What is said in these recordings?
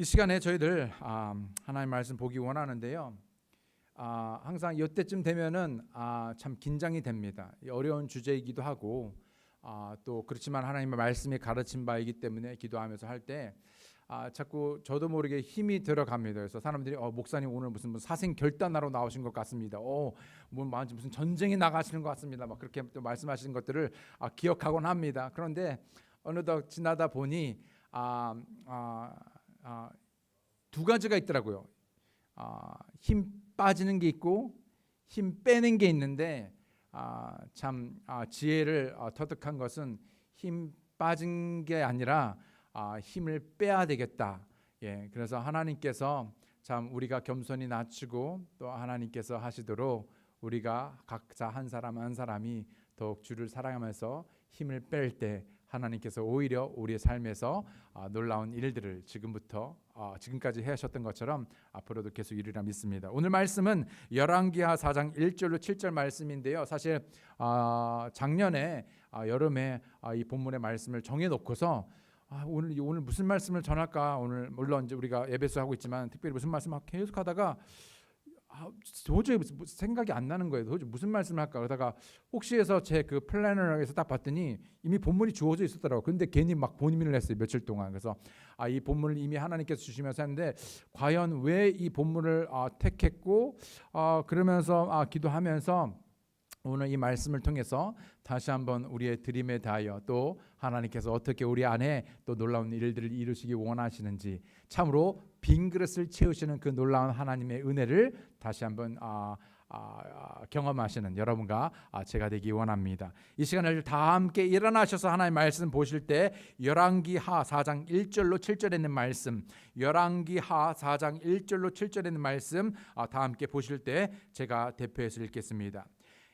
이 시간에 저희들 하나님 말씀 보기 원하는데요. 항상 이때쯤 되면은 참 긴장이 됩니다. 어려운 주제이기도 하고 또 그렇지만 하나님의 말씀이 가르친 바이기 때문에 기도하면서 할 때 자꾸 저도 모르게 힘이 들어갑니다. 그래서 사람들이 목사님 오늘 무슨 사생 결단하러 나오신 것 같습니다. 무슨 전쟁에 나가시는 것 같습니다. 막 그렇게 또 말씀하시는 것들을 기억하곤 합니다. 그런데 어느덧 지나다 보니 두 가지가 있더라고요. 힘 빠지는 게 있고 힘 빼는 게 있는데 참 지혜를 터득한 것은 힘 빠진 게 아니라 힘을 빼야 되겠다. 그래서 하나님께서 참 우리가 겸손히 낮추고 또 하나님께서 하시도록 우리가 각자 한 사람 한 사람이 더욱 주를 사랑하면서 힘을 뺄 때 하나님께서 오히려 우리의 삶에서 놀라운 일들을 지금까지 해하셨던 것처럼 앞으로도 계속 이루리라 믿습니다. 오늘 말씀은 열왕기하 4장 1절로 7절 말씀인데요. 사실 작년에 여름에 이 본문의 말씀을 정해놓고서 오늘 무슨 말씀을 전할까, 오늘 물론 이제 우리가 예배수 하고 있지만 특별히 무슨 말씀 계속하다가 도저히 생각이 안 나는 거예요. 도저히 무슨 말씀을 할까 그러다가 혹시 해서 제 그 플래너에서 딱 봤더니 이미 본문이 주어져 있었더라고요. 근데 괜히 막 본민을 했어요, 며칠 동안. 그래서 이 본문을 이미 하나님께서 주시면서 했는데 과연 왜 이 본문을 택했고 그러면서 기도하면서 오늘 이 말씀을 통해서 다시 한번 우리의 드림에 대하여 또 하나님께서 어떻게 우리 안에 또 놀라운 일들을 이루시기 원하시는지, 참으로 빈 그릇을 채우시는 그 놀라운 하나님의 은혜를 다시 한번 경험하시는 여러분과 제가 되기 원합니다. 이 시간을 다 함께 일어나셔서 하나님의 말씀 보실 때 열왕기하 4장 1절로 7절에 있는 말씀, 열왕기하 4장 1절로 7절에 있는 말씀 다 함께 보실 때 제가 대표해서 읽겠습니다.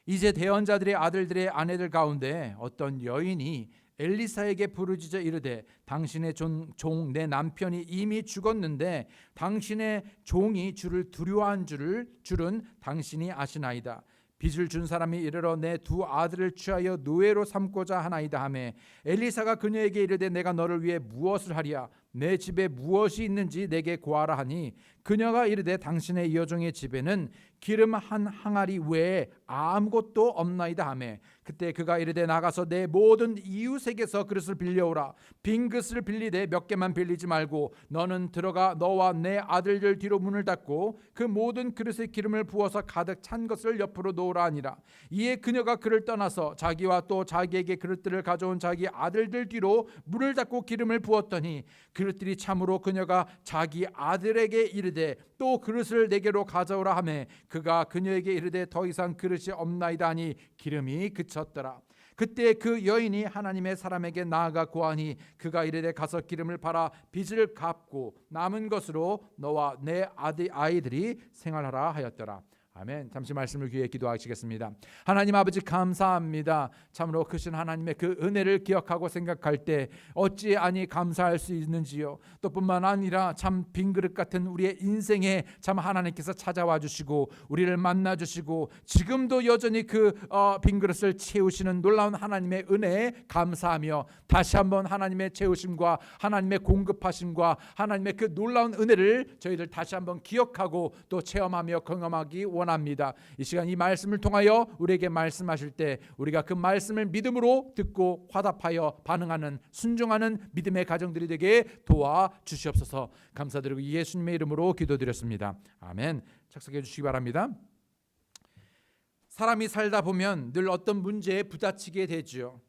이제 대언자들의 아들들의 아내들 가운데 어떤 여인이 엘리사에게 부르짖어 이르되 당신의 종 내 남편이 이미 죽었는데 당신의 종이 주를 두려워한 줄은 당신이 아시나이다. 빚을 준 사람이 이르러 내 두 아들을 취하여 노예로 삼고자 하나이다 하매 엘리사가 그녀에게 이르되 내가 너를 위해 무엇을 하리야? 내 집에 무엇이 있는지 내게 고하라 하니 그녀가 이르되 당신의 여종의 집에는 기름 한 항아리 외에 아무것도 없나이다 하매 그때 그가 이르되 나가서 내 모든 이웃에게서 그릇을 빌려오라. 빈 그릇을 빌리되 몇 개만 빌리지 말고 너는 들어가 너와 내 아들들 뒤로 문을 닫고 그 모든 그릇에 기름을 부어서 가득 찬 것을 옆으로 놓으라 하니라. 이에 그녀가 그를 떠나서 자기와 또 자기에게 그릇들을 가져온 자기 아들들 뒤로 문을 닫고 기름을 부었더니 그릇들이 참으로 그녀가 자기 아들에게 이르되 또 그릇을 내게로 가져오라 하매 그가 그녀에게 이르되 더 이상 그릇이 없나이다 하니 기름이 그쳤더라. 그때 그 여인이 하나님의 사람에게 나아가 고하니 그가 이르되 가서 기름을 팔아 빚을 갚고 남은 것으로 너와 내 아이들이 생활하라 하였더라. 아멘. 잠시 말씀을 귀해 기도하시겠습니다. 하나님 아버지 감사합니다. 참으로 크신 하나님의 그 은혜를 기억하고 생각할 때 어찌 아니 감사할 수 있는지요. 또 뿐만 아니라 참 빈그릇 같은 우리의 인생에 참 하나님께서 찾아와 주시고 우리를 만나 주시고 지금도 여전히 그 빈그릇을 채우시는 놀라운 하나님의 은혜에 감사하며 다시 한번 하나님의 채우심과 하나님의 공급하심과 하나님의 그 놀라운 은혜를 저희들 다시 한번 기억하고 또 체험하며 경험하기 원합니다. 이 시간 이 말씀을 통하여 우리에게 말씀하실 때 우리가 그 말씀을 믿음으로 듣고 화답하여 반응하는 순종하는 믿음의 가정들이 되게 도와주시옵소서. 감사드리고 예수님의 이름으로 기도드렸습니다. 아멘. 착석해 주시기 바랍니다. 사람이 살다 보면 늘 어떤 문제에 부딪히게 되죠.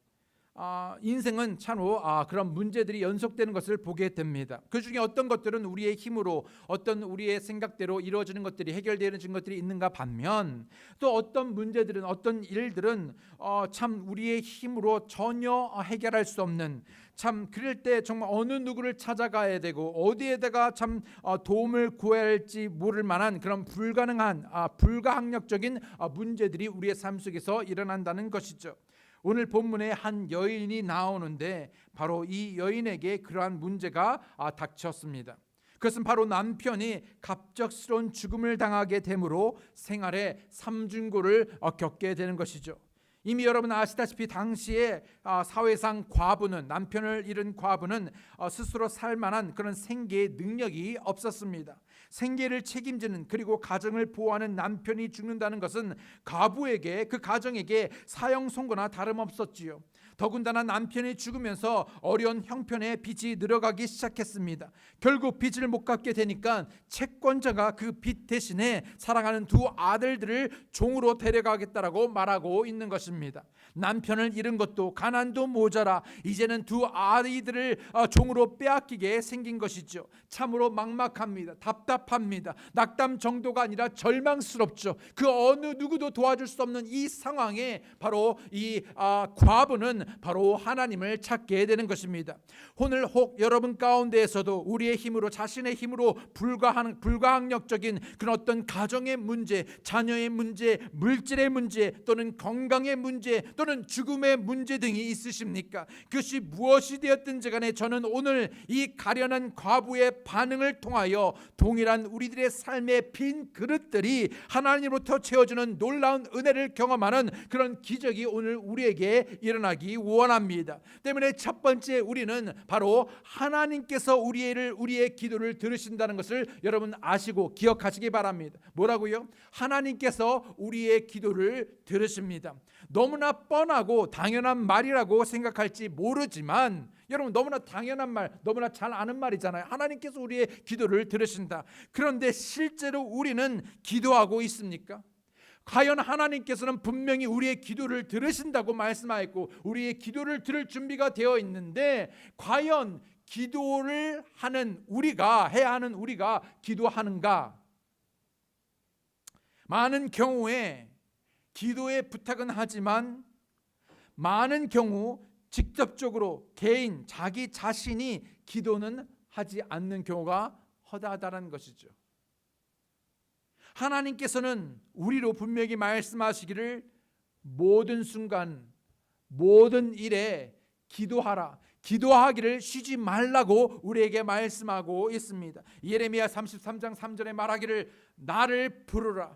인생은 참으로 그런 문제들이 연속되는 것을 보게 됩니다. 그 중에 어떤 것들은 우리의 힘으로 어떤 우리의 생각대로 이루어지는 것들이 해결되는 것들이 있는가 반면 또 어떤 문제들은 어떤 일들은 참 우리의 힘으로 전혀 해결할 수 없는, 참 그럴 때 정말 어느 누구를 찾아가야 되고 어디에다가 참 도움을 구해야 할지 모를 만한 그런 불가항력적인 문제들이 우리의 삶 속에서 일어난다는 것이죠. 오늘 본문에 한 여인이 나오는데 바로 이 여인에게 그러한 문제가 닥쳤습니다. 그것은 바로 남편이 갑작스러운 죽음을 당하게 되므로 생활에 삼중고를 겪게 되는 것이죠. 이미 여러분 아시다시피 당시에 사회상 과부는, 남편을 잃은 과부는 스스로 살 만한 그런 생계의 능력이 없었습니다. 생계를 책임지는, 그리고 가정을 보호하는 남편이 죽는다는 것은 과부에게, 그 가정에게 사형 선고나 다름없었지요. 더군다나 남편이 죽으면서 어려운 형편에 빚이 늘어가기 시작했습니다. 결국 빚을 못 갚게 되니까 채권자가 그 빚 대신에 사랑하는 두 아들들을 종으로 데려가겠다라고 말하고 있는 것입니다. 남편을 잃은 것도 가난도 모자라 이제는 두 아이들을 종으로 빼앗기게 생긴 것이죠. 참으로 막막합니다. 답답합니다. 낙담 정도가 아니라 절망스럽죠. 그 어느 누구도 도와줄 수 없는 이 상황에 바로 이 과부는 바로 하나님을 찾게 되는 것입니다. 오늘 혹 여러분 가운데에서도 우리의 힘으로, 자신의 힘으로 불가항력적인 그런 어떤 가정의 문제, 자녀의 문제, 물질의 문제, 또는 건강의 문제, 또는 죽음의 문제 등이 있으십니까? 그것이 무엇이 되었든지 간에 저는 오늘 이 가련한 과부의 반응을 통하여 동일한 우리들의 삶의 빈 그릇들이 하나님으로부터 채워주는 놀라운 은혜를 경험하는 그런 기적이 오늘 우리에게 일어나기 원합니다. 때문에 첫 번째 우리는 바로 하나님께서 우리의 기도를 들으신다는 것을 여러분 아시고 기억하시기 바랍니다. 뭐라고요? 하나님께서 우리의 기도를 들으십니다. 너무나 뻔하고 당연한 말이라고 생각할지 모르지만 여러분, 너무나 당연한 말, 너무나 잘 아는 말이잖아요. 하나님께서 우리의 기도를 들으신다. 그런데 실제로 우리는 기도하고 있습니까? 과연 하나님께서는 분명히 우리의 기도를 들으신다고 말씀하였고 우리의 기도를 들을 준비가 되어 있는데, 과연 기도를 하는 우리가, 해야 하는 우리가 기도하는가? 많은 경우에 기도의 부탁은 하지만 많은 경우 직접적으로 개인, 자기 자신이 기도는 하지 않는 경우가 허다하다는 것이죠. 하나님께서는 우리로 분명히 말씀하시기를 모든 순간, 모든 일에 기도하라, 기도하기를 쉬지 말라고 우리에게 말씀하고 있습니다. 예레미야 33장 3절에 말하기를 나를 부르라,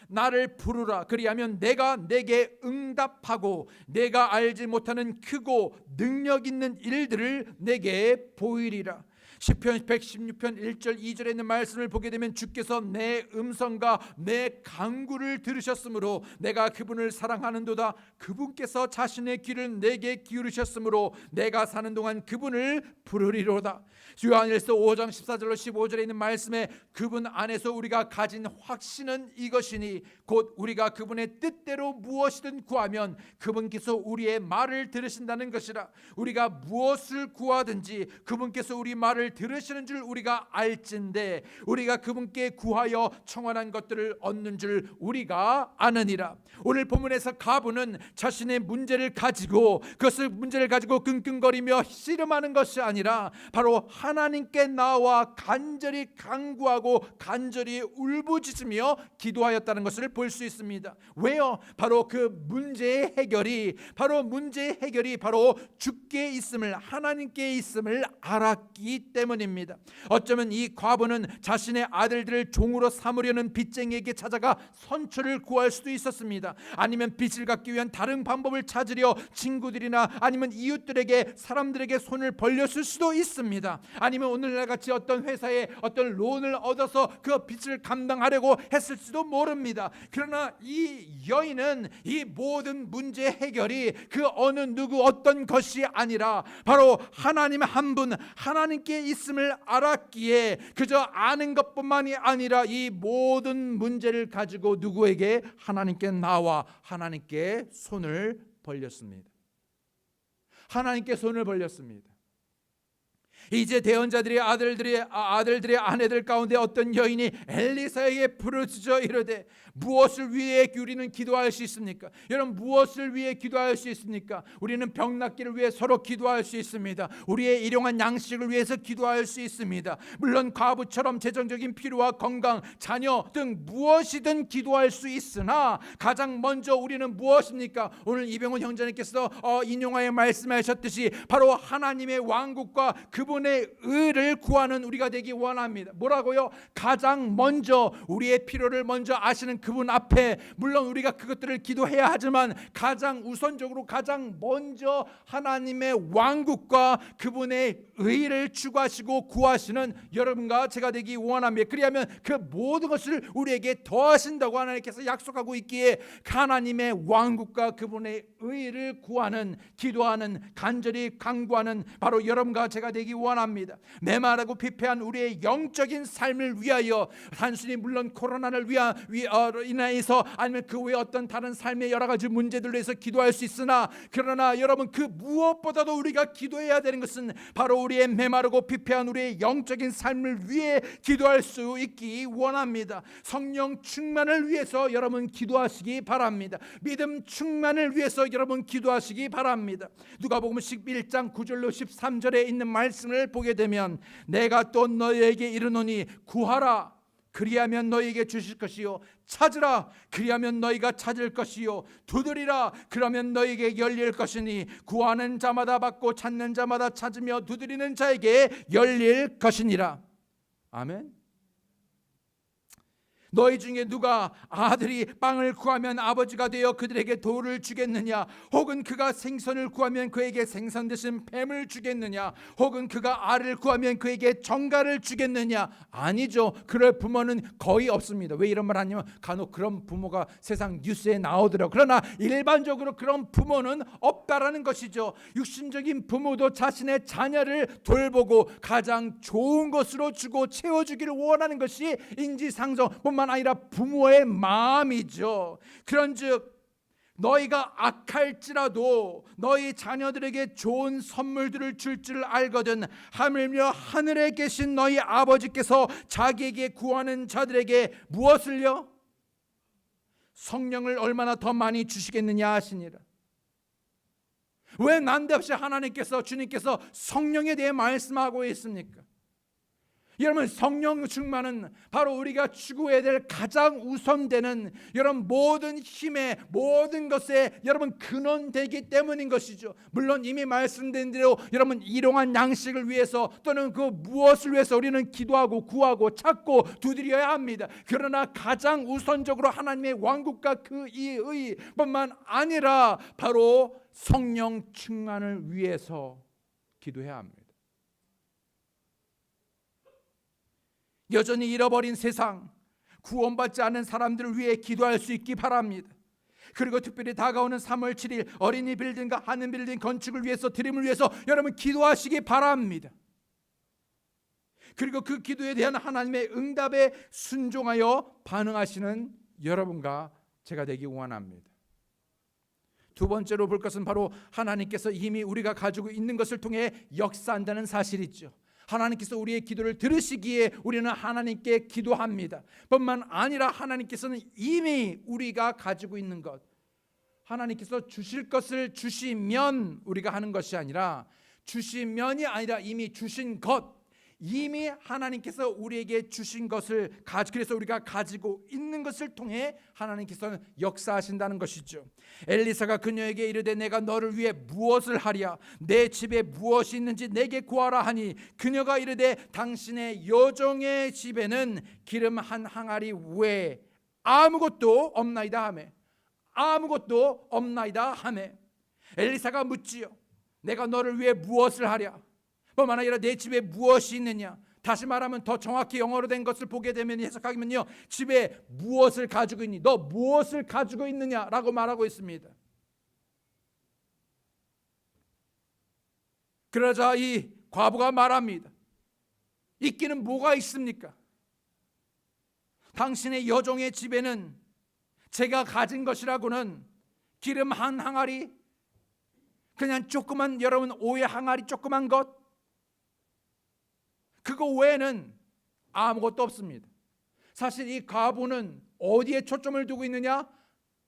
나를 부르라, 그리하면 내가 내게 응답하고 내가 알지 못하는 크고 능력 있는 일들을 내게 보이리라. 시편 116편 1절 2절에 있는 말씀을 보게 되면 주께서 내 음성과 내 간구를 들으셨으므로 내가 그분을 사랑하는도다. 그분께서 자신의 귀를 내게 기울이셨으므로 내가 사는 동안 그분을 부르리로다. 요한일서 5장 14절로 15절에 있는 말씀에 그분 안에서 우리가 가진 확신은 이것이니 곧 우리가 그분의 뜻대로 무엇이든 구하면 그분께서 우리의 말을 들으신다는 것이라. 우리가 무엇을 구하든지 그분께서 우리 말을 들으시는 줄 우리가 알진대 우리가 그분께 구하여 청원한 것들을 얻는 줄 우리가 아느니라. 오늘 본문에서 가부는 자신의 문제를 가지고 끙끙거리며 씨름하는 것이 아니라 바로 하나님께 나와 간절히 간구하고 간절히 울부짖으며 기도하였다는 것을 볼 수 있습니다. 왜요? 바로 그 문제의 해결이 바로 주께 있음을, 하나님께 있음을 알았기 때문입니다. 어쩌면 이 과부는 자신의 아들들을 종으로 삼으려는 빚쟁이에게 찾아가 선처를 구할 수도 있었습니다. 아니면 빚을 갚기 위한 다른 방법을 찾으려 친구들이나 아니면 이웃들에게, 사람들에게 손을 벌렸을 수도 있습니다. 아니면 오늘날 같이 어떤 회사에 어떤 론을 얻어서 그 빚을 감당하려고 했을 수도 모릅니다. 그러나 이 여인은 이 모든 문제 해결이 그 어느 누구 어떤 것이 아니라 바로 하나님 한 분, 하나님께 있음을 알았기에 그저 아는 것뿐만이 아니라 이 모든 문제를 가지고 누구에게? 하나님께 나와 하나님께 손을 벌렸습니다. 하나님께 손을 벌렸습니다. 이제 대언자들의 아들들의 아내들 가운데 어떤 여인이 엘리사에게 부르짖어 이르되 무엇을 위해 우리는 기도할 수 있습니까? 여러분, 무엇을 위해 기도할 수 있습니까? 우리는 병 낫기를 위해 서로 기도할 수 있습니다. 우리의 일용할 양식을 위해서 기도할 수 있습니다. 물론 과부처럼 재정적인 필요와 건강, 자녀 등 무엇이든 기도할 수 있으나 가장 먼저 우리는 무엇입니까? 오늘 이병훈 형제님께서 인용하여 말씀하셨듯이 바로 하나님의 왕국과 그분 그분의 의를 구하는 우리가 되기 원합니다. 뭐라고요? 가장 먼저 우리의 필요를 먼저 아시는 그분 앞에, 물론 우리가 그것들을 기도해야 하지만 가장 우선적으로 가장 먼저 하나님의 왕국과 그분의 의를 추구하시고 구하시는 여러분과 제가 되기 원합니다. 그리하면 그 모든 것을 우리에게 더하신다고 하나님께서 약속하고 있기에 하나님의 왕국과 그분의 의를 구하는, 기도하는, 간절히 간구하는 바로 여러분과 제가 되기 원합니다. 메마르고 피폐한 우리의 영적인 삶을 위하여, 단순히 물론 코로나를 인하여서 아니면 그 외에 어떤 다른 삶의 여러 가지 문제들로 해서 기도할 수 있으나, 그러나 여러분 그 무엇보다도 우리가 기도해야 되는 것은 바로 우리의 메마르고 피폐한 우리의 영적인 삶을 위해 기도할 수 있기 원합니다. 성령 충만을 위해서 여러분 기도하시기 바랍니다. 믿음 충만을 위해서 여러분 기도하시기 바랍니다. 누가복음 11장 9절로 13절에 있는 말씀을 보게 되면, 내가 또 너희에게 이르노니 구하라 그리하면 너희에게 주실 것이요, 찾으라 그리하면 너희가 찾을 것이요, 두드리라 그러면 너희에게 열릴 것이니 구하는 자마다 받고 찾는 자마다 찾으며 두드리는 자에게 열릴 것이니라. 아멘. 너희 중에 누가 아들이 빵을 구하면 아버지가 되어 그들에게 돌을 주겠느냐? 혹은 그가 생선을 구하면 그에게 생선 대신 뱀을 주겠느냐? 혹은 그가 알을 구하면 그에게 정갈을 주겠느냐? 아니죠. 그럴 부모는 거의 없습니다. 왜 이런 말 하냐면 간혹 그런 부모가 세상 뉴스에 나오더라고요. 그러나 일반적으로 그런 부모는 없다라는 것이죠. 육신적인 부모도 자신의 자녀를 돌보고 가장 좋은 것으로 주고 채워주기를 원하는 것이 인지상정 뿐만 아니라 부모의 마음이죠. 그런즉 너희가 악할지라도 너희 자녀들에게 좋은 선물들을 줄 줄 알거든 하물며 하늘에 계신 너희 아버지께서 자기에게 구하는 자들에게 무엇을요? 성령을 얼마나 더 많이 주시겠느냐 하시니라. 왜 난데없이 하나님께서, 주님께서 성령에 대해 말씀하고 있습니까? 여러분, 성령 충만은 바로 우리가 추구해야 될 가장 우선되는, 여러분 모든 힘의 모든 것에 여러분 근원되기 때문인 것이죠. 물론 이미 말씀드린 대로 여러분 일용한 양식을 위해서 또는 그 무엇을 위해서 우리는 기도하고 구하고 찾고 두드려야 합니다. 그러나 가장 우선적으로 하나님의 왕국과 그 이의 뿐만 아니라 바로 성령 충만을 위해서 기도해야 합니다. 여전히 잃어버린 세상, 구원받지 않은 사람들을 위해 기도할 수 있기 바랍니다. 그리고 특별히 다가오는 3월 7일 어린이 빌딩과 하늘 빌딩 건축을 위해서, 드림을 위해서 여러분 기도하시기 바랍니다. 그리고 그 기도에 대한 하나님의 응답에 순종하여 반응하시는 여러분과 제가 되기 원합니다. 두 번째로 볼 것은 바로 하나님께서 이미 우리가 가지고 있는 것을 통해 역사한다는 사실이죠. 하나님께서 우리의 기도를 들으시기에 우리는 하나님께 기도합니다. 뿐만 아니라 하나님께서는 이미 우리가 가지고 있는 것, 하나님께서 주실 것을 주시면 우리가 하는 것이 아니라, 주시면이 아니라 이미 주신 것, 이미 하나님께서 우리에게 주신 것을 그래서 우리가 가지고 있는 것을 통해 하나님께서는 역사하신다는 것이죠. 엘리사가 그녀에게 이르되 내가 너를 위해 무엇을 하랴? 내 집에 무엇이 있는지 내게 구하라 하니, 그녀가 이르되 당신의 여종의 집에는 기름 한 항아리 외에 아무것도 없나이다 하매, 아무것도 없나이다 하매. 엘리사가 묻지요. 내가 너를 위해 무엇을 하랴? 뿐만 아니라 내 집에 무엇이 있느냐? 다시 말하면 더 정확히 영어로 된 것을 보게 되면, 해석하면요, 집에 무엇을 가지고 있니? 너 무엇을 가지고 있느냐라고 말하고 있습니다. 그러자 이 과부가 말합니다. 있기는 뭐가 있습니까? 당신의 여종의 집에는 제가 가진 것이라고는 기름 한 항아리, 그냥 조그만, 여러분 오의 항아리 조그만 것, 그거 외에는 아무것도 없습니다. 사실 이 과부는 어디에 초점을 두고 있느냐?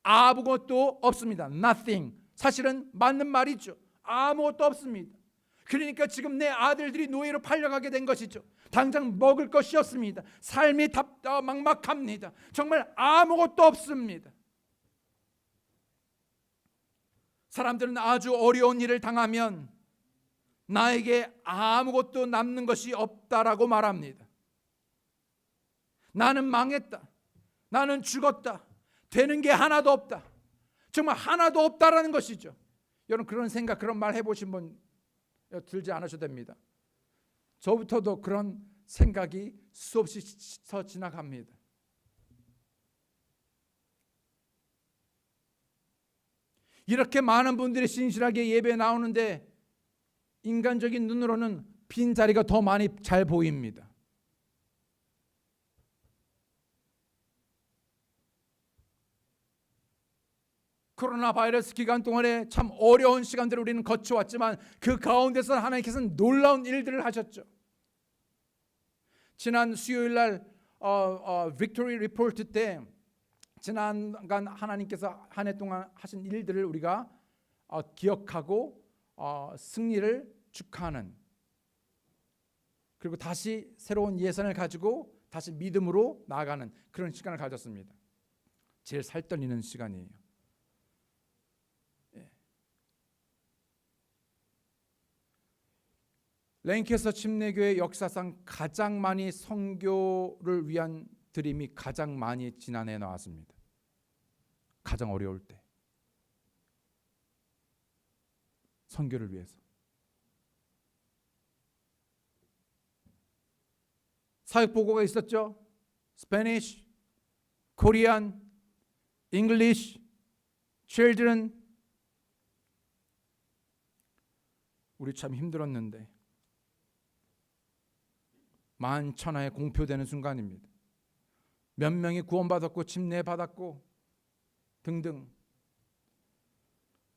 아무것도 없습니다. Nothing. 사실은 맞는 말이죠. 아무것도 없습니다. 그러니까 지금 내 아들들이 노예로 팔려가게 된 것이죠. 당장 먹을 것이 없습니다. 삶이 막막합니다. 정말 아무것도 없습니다. 사람들은 아주 어려운 일을 당하면 나에게 아무것도 남는 것이 없다라고 말합니다. 나는 망했다. 나는 죽었다. 되는 게 하나도 없다. 정말 하나도 없다라는 것이죠. 여러분 그런 생각, 그런 말 해보신 분 들지 않으셔도 됩니다. 저부터도 그런 생각이 수없이 스쳐 지나갑니다. 이렇게 많은 분들이 신실하게 예배에 나오는데 인간적인 눈으로는 빈자리가 더 많이 잘 보입니다. 코로나 바이러스 기간 동안에 참 어려운 시간들을 우리는 거쳐왔지만 그 가운데서 하나님께서는 놀라운 일들을 하셨죠. 지난 수요일 날 빅토리 리포트 때 지난간 하나님께서 한 해 동안 하신 일들을 우리가 기억하고 승리를 축하하는, 그리고 다시 새로운 예산을 가지고 다시 믿음으로 나아가는 그런 시간을 가졌습니다. 제일 살떨리는 시간이에요. 랭캐스터 침례교회 역사상 가장 많이 선교를 위한 드림이 가장 많이 지난해 나왔습니다. 가장 어려울 때 선교를 위해서. 사역 보고가 있었죠. 스페니쉬, 코리안, 잉글리쉬, children. 우리 참 힘들었는데 만천하에 공표되는 순간입니다. 몇 명이 구원받았고 침례받았고 등등.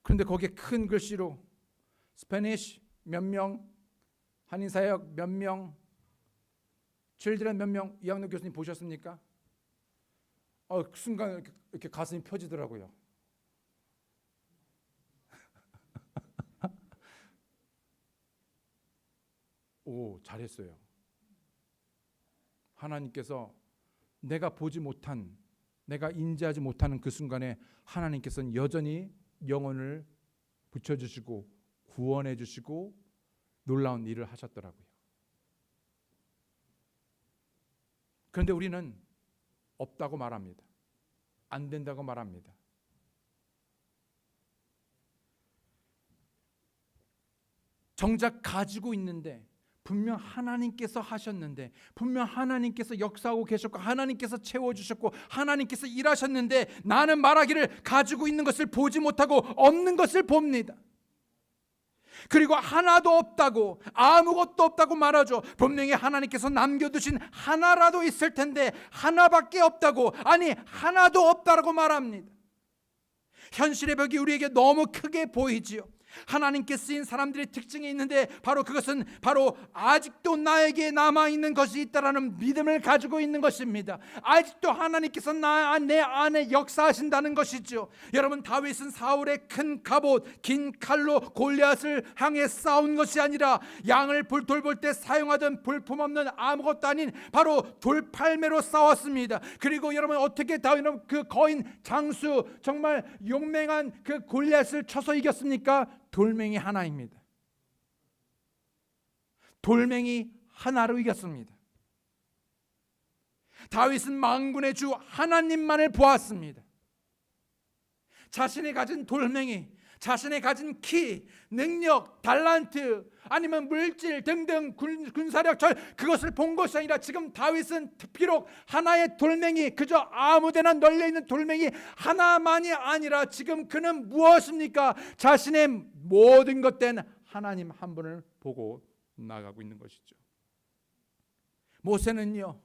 그런데 거기에 큰 글씨로 스페니쉬 몇 명, 한인사역 몇 명, children 몇 명. 이학년 교수님 보셨습니까? 그 순간 이렇게 가슴이 펴지더라고요. 오, 잘했어요. 하나님께서 내가 보지 못한, 내가 인지하지 못하는 그 순간에 하나님께서는 여전히 영혼을 붙여주시고 구원해 주시고 놀라운 일을 하셨더라고요. 그런데 우리는 없다고 말합니다. 안 된다고 말합니다. 정작 가지고 있는데, 분명 하나님께서 하셨는데, 분명 하나님께서 역사하고 계셨고 하나님께서 채워주셨고 하나님께서 일하셨는데 나는 말하기를 가지고 있는 것을 보지 못하고 없는 것을 봅니다. 그리고 하나도 없다고, 아무것도 없다고 말하죠. 분명히 하나님께서 남겨두신 하나라도 있을 텐데 하나밖에 없다고, 아니 하나도 없다라고 말합니다. 현실의 벽이 우리에게 너무 크게 보이지요. 하나님께 쓰인 사람들의 특징이 있는데 바로 그것은 바로 아직도 나에게 남아있는 것이 있다라는 믿음을 가지고 있는 것입니다. 아직도 하나님께서 내 안에 역사하신다는 것이죠. 여러분, 다윗은 사울의 큰 갑옷, 긴 칼로 골리앗을 향해 싸운 것이 아니라 양을 돌볼 때 사용하던 볼품없는 아무것도 아닌 바로 돌팔매로 싸웠습니다. 그리고 여러분, 어떻게 다윗은 그 거인 장수, 정말 용맹한 그 골리앗을 쳐서 이겼습니까? 돌멩이 하나입니다. 돌멩이 하나로 이겼습니다. 다윗은 만군의 주 하나님만을 보았습니다. 자신이 가진 돌멩이, 자신이 가진 키, 능력, 달란트, 아니면 물질 등등 군사력, 그것을 본 것이 아니라 지금 다윗은 비록 하나의 돌멩이, 그저 아무데나 널려있는 돌멩이 하나만이 아니라 지금 그는 무엇입니까? 자신의 모든 것 된 하나님 한 분을 보고 나가고 있는 것이죠. 모세는요,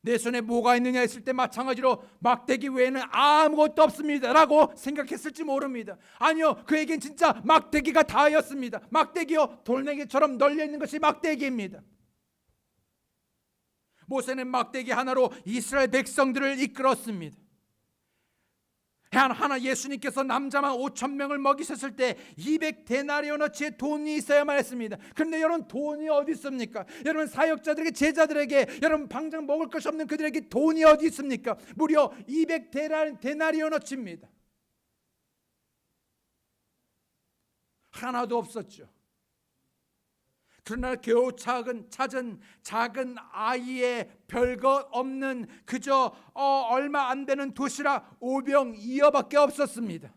내 손에 뭐가 있느냐 했을 때 마찬가지로 막대기 외에는 아무것도 없습니다 라고 생각했을지 모릅니다. 아니요, 그에겐 진짜 막대기가 다였습니다. 막대기요, 돌멩이처럼 널려있는 것이 막대기입니다. 모세는 막대기 하나로 이스라엘 백성들을 이끌었습니다. 하나 예수님께서 남자만 5,000명을 먹이셨을 때 200데나리온어치의 돈이 있어야만 했습니다. 그런데 여러분, 돈이 어디 있습니까? 여러분, 사역자들에게, 제자들에게, 여러분 당장 먹을 것이 없는 그들에게 돈이 어디 있습니까? 무려 200데나리온어치입니다. 하나도 없었죠. 그러나 겨우 찾은 작은 아이의 별것 없는 그저 얼마 안 되는 도시락 오병이어밖에 없었습니다.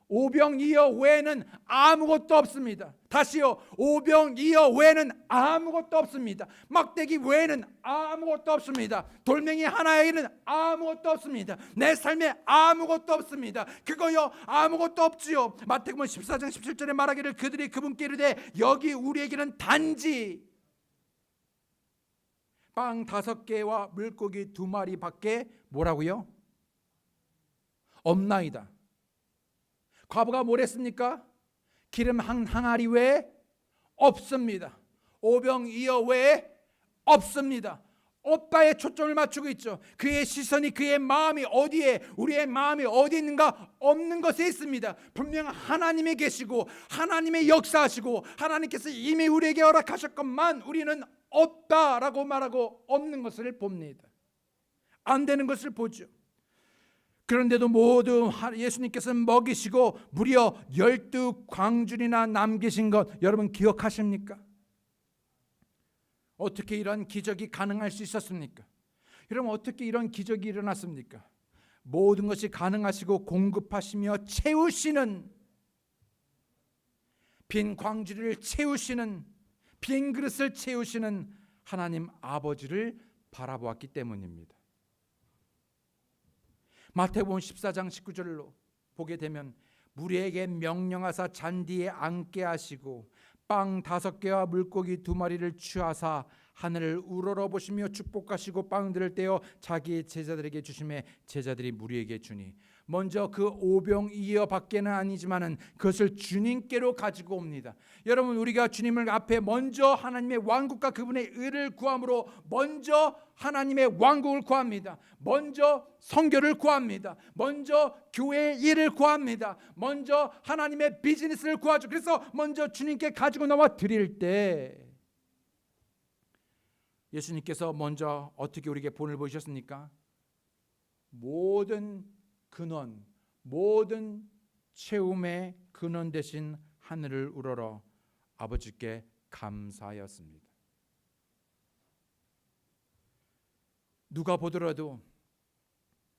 오병이어 외에는 아무것도 없습니다. 다시요, 오병이어 외에는 아무것도 없습니다. 막대기 외에는 아무것도 없습니다. 돌멩이 하나에는 아무것도 없습니다. 내 삶에 아무것도 없습니다. 그거요, 아무것도 없지요. 마태복음 14장 17절에 말하기를 그들이 그분께 이르되 여기 우리에게는 단지 빵 5개와 물고기 2마리밖에 뭐라고요? 없나이다. 과부가 뭘 했습니까? 기름 한 항아리 외에 없습니다. 오병이어 외에 없습니다. 없다에 초점을 맞추고 있죠. 그의 시선이, 그의 마음이 어디에, 우리의 마음이 어디 있는가? 없는 것에 있습니다. 분명 하나님이 계시고 하나님의 역사하시고 하나님께서 이미 우리에게 허락하셨건만 우리는 없다라고 말하고 없는 것을 봅니다. 안 되는 것을 보죠. 그런데도 모두 예수님께서 먹이시고 무려 12광줄이나 남기신 것 여러분 기억하십니까? 어떻게 이런 기적이 가능할 수 있었습니까? 여러분 어떻게 이런 기적이 일어났습니까? 모든 것이 가능하시고 공급하시며 채우시는, 빈 광주리를 채우시는, 빈 그릇을 채우시는 하나님 아버지를 바라보았기 때문입니다. 마태복음 14장 19절로 보게 되면 무리에게 명령하사 잔디에 앉게 하시고 빵 5개와 물고기 2마리를 취하사 하늘을 우러러 보시며 축복하시고 빵들을 떼어 자기 제자들에게 주시매 제자들이 무리에게 주니, 먼저 그 오병이어 밖에는 아니지만은 그것을 주님께로 가지고 옵니다. 여러분 우리가 주님을 앞에 먼저 하나님의 왕국과 그분의 의를 구함으로 먼저 하나님의 왕국을 구합니다. 먼저 선교를 구합니다. 먼저 교회의 일을 구합니다. 먼저 하나님의 비즈니스를 구하죠. 그래서 먼저 주님께 가지고 나와 드릴 때 예수님께서 먼저 어떻게 우리에게 본을 보이셨습니까? 모든 근원, 모든 채움의 근원 되신 하늘을 우러러 아버지께 감사하였습니다. 누가 보더라도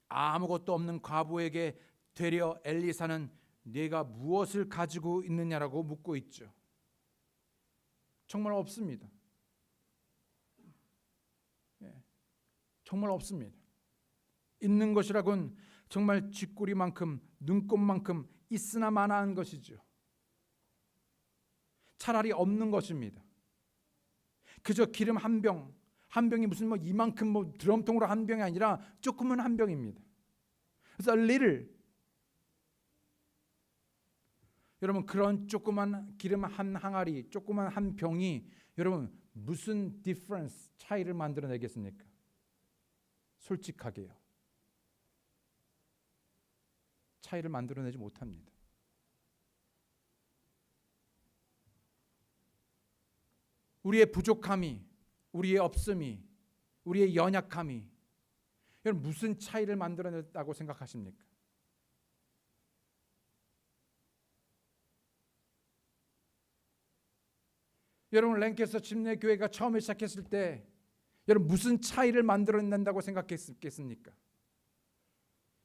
아무것도 없는 과부에게 되려 엘리사는 네가 무엇을 가지고 있느냐라고 묻고 있죠. 정말 없습니다. 정말 없습니다. 있는 것이라곤 정말 쥐꼬리만큼, 눈곱만큼 있으나 마나한 것이죠. 차라리 없는 것입니다. 그저 기름 한 병, 한 병이 무슨 이만큼 드럼통으로 한 병이 아니라 조금은 한 병입니다. 그래서 little. 여러분 그런 조그만 기름 한 항아리, 조그만 한 병이 여러분 무슨 difference, 차이를 만들어내겠습니까? 솔직하게요. 차이를 만들어내지 못합니다. 우리의 부족함이, 우리의 없음이, 우리의 연약함이 여러분 무슨 차이를 만들어냈다고 생각하십니까? 여러분 랭캐스터 침례교회가 처음에 시작했을 때 여러분 무슨 차이를 만들어낸다고 생각했겠습니까?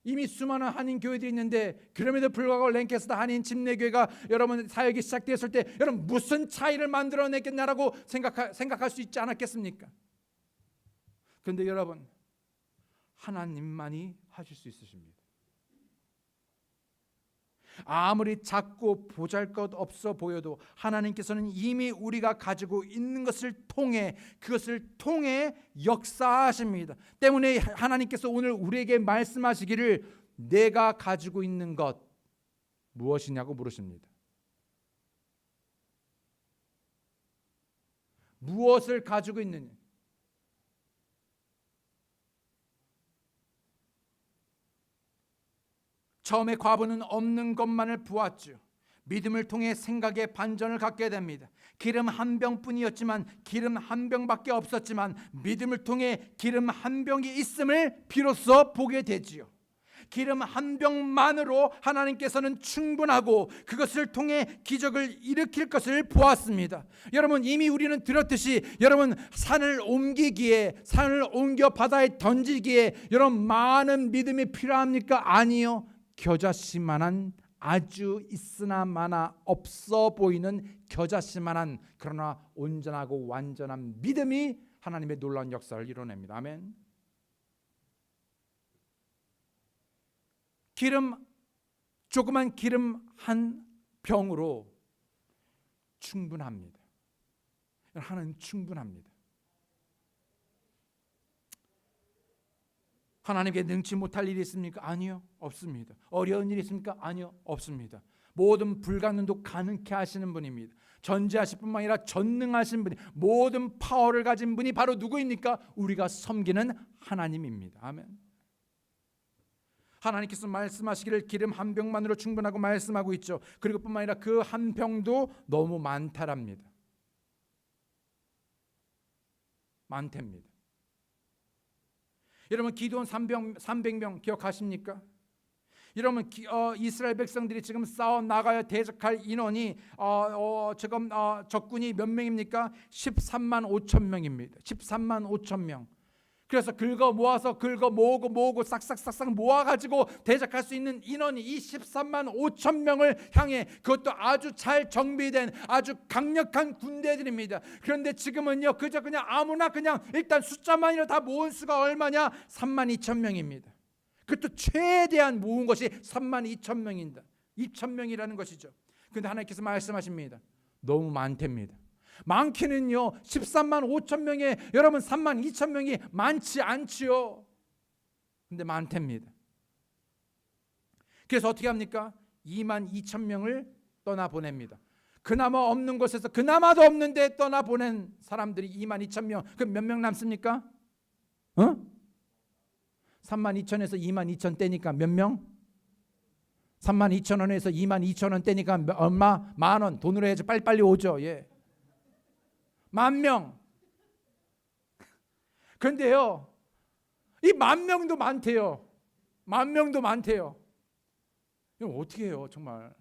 이미 수많은 한인 교회들이 있는데 그럼에도 불구하고 랭캐스터 한인 침례교회가 여러분 사역이 시작되었을 때 여러분 무슨 차이를 만들어내겠냐라고 생각할 수 있지 않았겠습니까? 그런데 여러분 하나님만이 하실 수 있으십니다. 아무리 작고 보잘것없어 보여도 하나님께서는 이미 우리가 가지고 있는 것을 통해 그것을 통해 역사하십니다. 때문에 하나님께서 오늘 우리에게 말씀하시기를 내가 가지고 있는 것 무엇이냐고 물으십니다. 무엇을 가지고 있느냐? 처음에 과부는 없는 것만을 보았죠. 믿음을 통해 생각의 반전을 갖게 됩니다. 기름 한 병뿐이었지만 기름 한 병밖에 없었지만 믿음을 통해 기름 한 병이 있음을 비로소 보게 되지요. 기름 한 병만으로 하나님께서는 충분하고 그것을 통해 기적을 일으킬 것을 보았습니다. 여러분, 이미 우리는 들었듯이 여러분, 산을 옮겨 바다에 던지기에 여러분 많은 믿음이 필요합니까? 아니요. 겨자씨만한, 아주 있으나 마나 없어 보이는 겨자씨만한, 그러나 온전하고 완전한 믿음이 하나님의 놀라운 역사를 이뤄냅니다. 아멘. 조그만 기름 한 병으로 충분합니다. 하나님 충분합니다. 하나님께 능치 못할 일이 있습니까? 아니요, 없습니다. 어려운 일이 있습니까? 아니요, 없습니다. 모든 불가능도 가능케 하시는 분입니다. 전지하실 뿐만 아니라 전능하신 분이, 모든 파워를 가진 분이 바로 누구입니까? 우리가 섬기는 하나님입니다. 아멘. 하나님께서 말씀하시기를 기름 한 병만으로 충분하고 말씀하고 있죠. 그리고 뿐만 아니라 그 한 병도 너무 많다랍니다. 많답니다. 여러분, 기드온 300명 기억하십니까? 여러분, 이스라엘 백성들이 지금 싸워 나가야 대적할 인원이 지금 적군이 몇 명입니까? 13만 5천 명입니다. 13만 5천 명. 그래서 긁어 모으고 싹싹 모아가지고 대적할 수 있는 인원이 이 13만 5천 명을 향해, 그것도 아주 잘 정비된 아주 강력한 군대들입니다. 그런데 지금은요, 그저 그냥 아무나 그냥 일단 숫자만이라 다 모은 수가 얼마냐? 3만 2천 명입니다. 그것도 최대한 모은 것이 3만 2천 명입니다. 2천 명이라는 것이죠. 그런데 하나님께서 말씀하십니다. 너무 많답니다. 많기는요, 13만 5천 명에 여러분 3만 2천 명이 많지 않지요. 근데 많답니다. 그래서 어떻게 합니까? 2만 2천 명을 떠나보냅니다. 그나마 없는 곳에서 그나마도 없는데 떠나보낸 사람들이 2만 2천 명. 그럼 몇 명 남습니까? 3만 2천에서 2만 2천 떼니까 몇 명? 3만 2천 원에서 2만 2천 원 떼니까 얼마? 만 원. 돈으로 해야지 빨리빨리 오죠. 예. 10,000명. 그런데요, 이 10,000명도 많대요. 10,000명도 많대요. 이거 어떻게 해요? 정말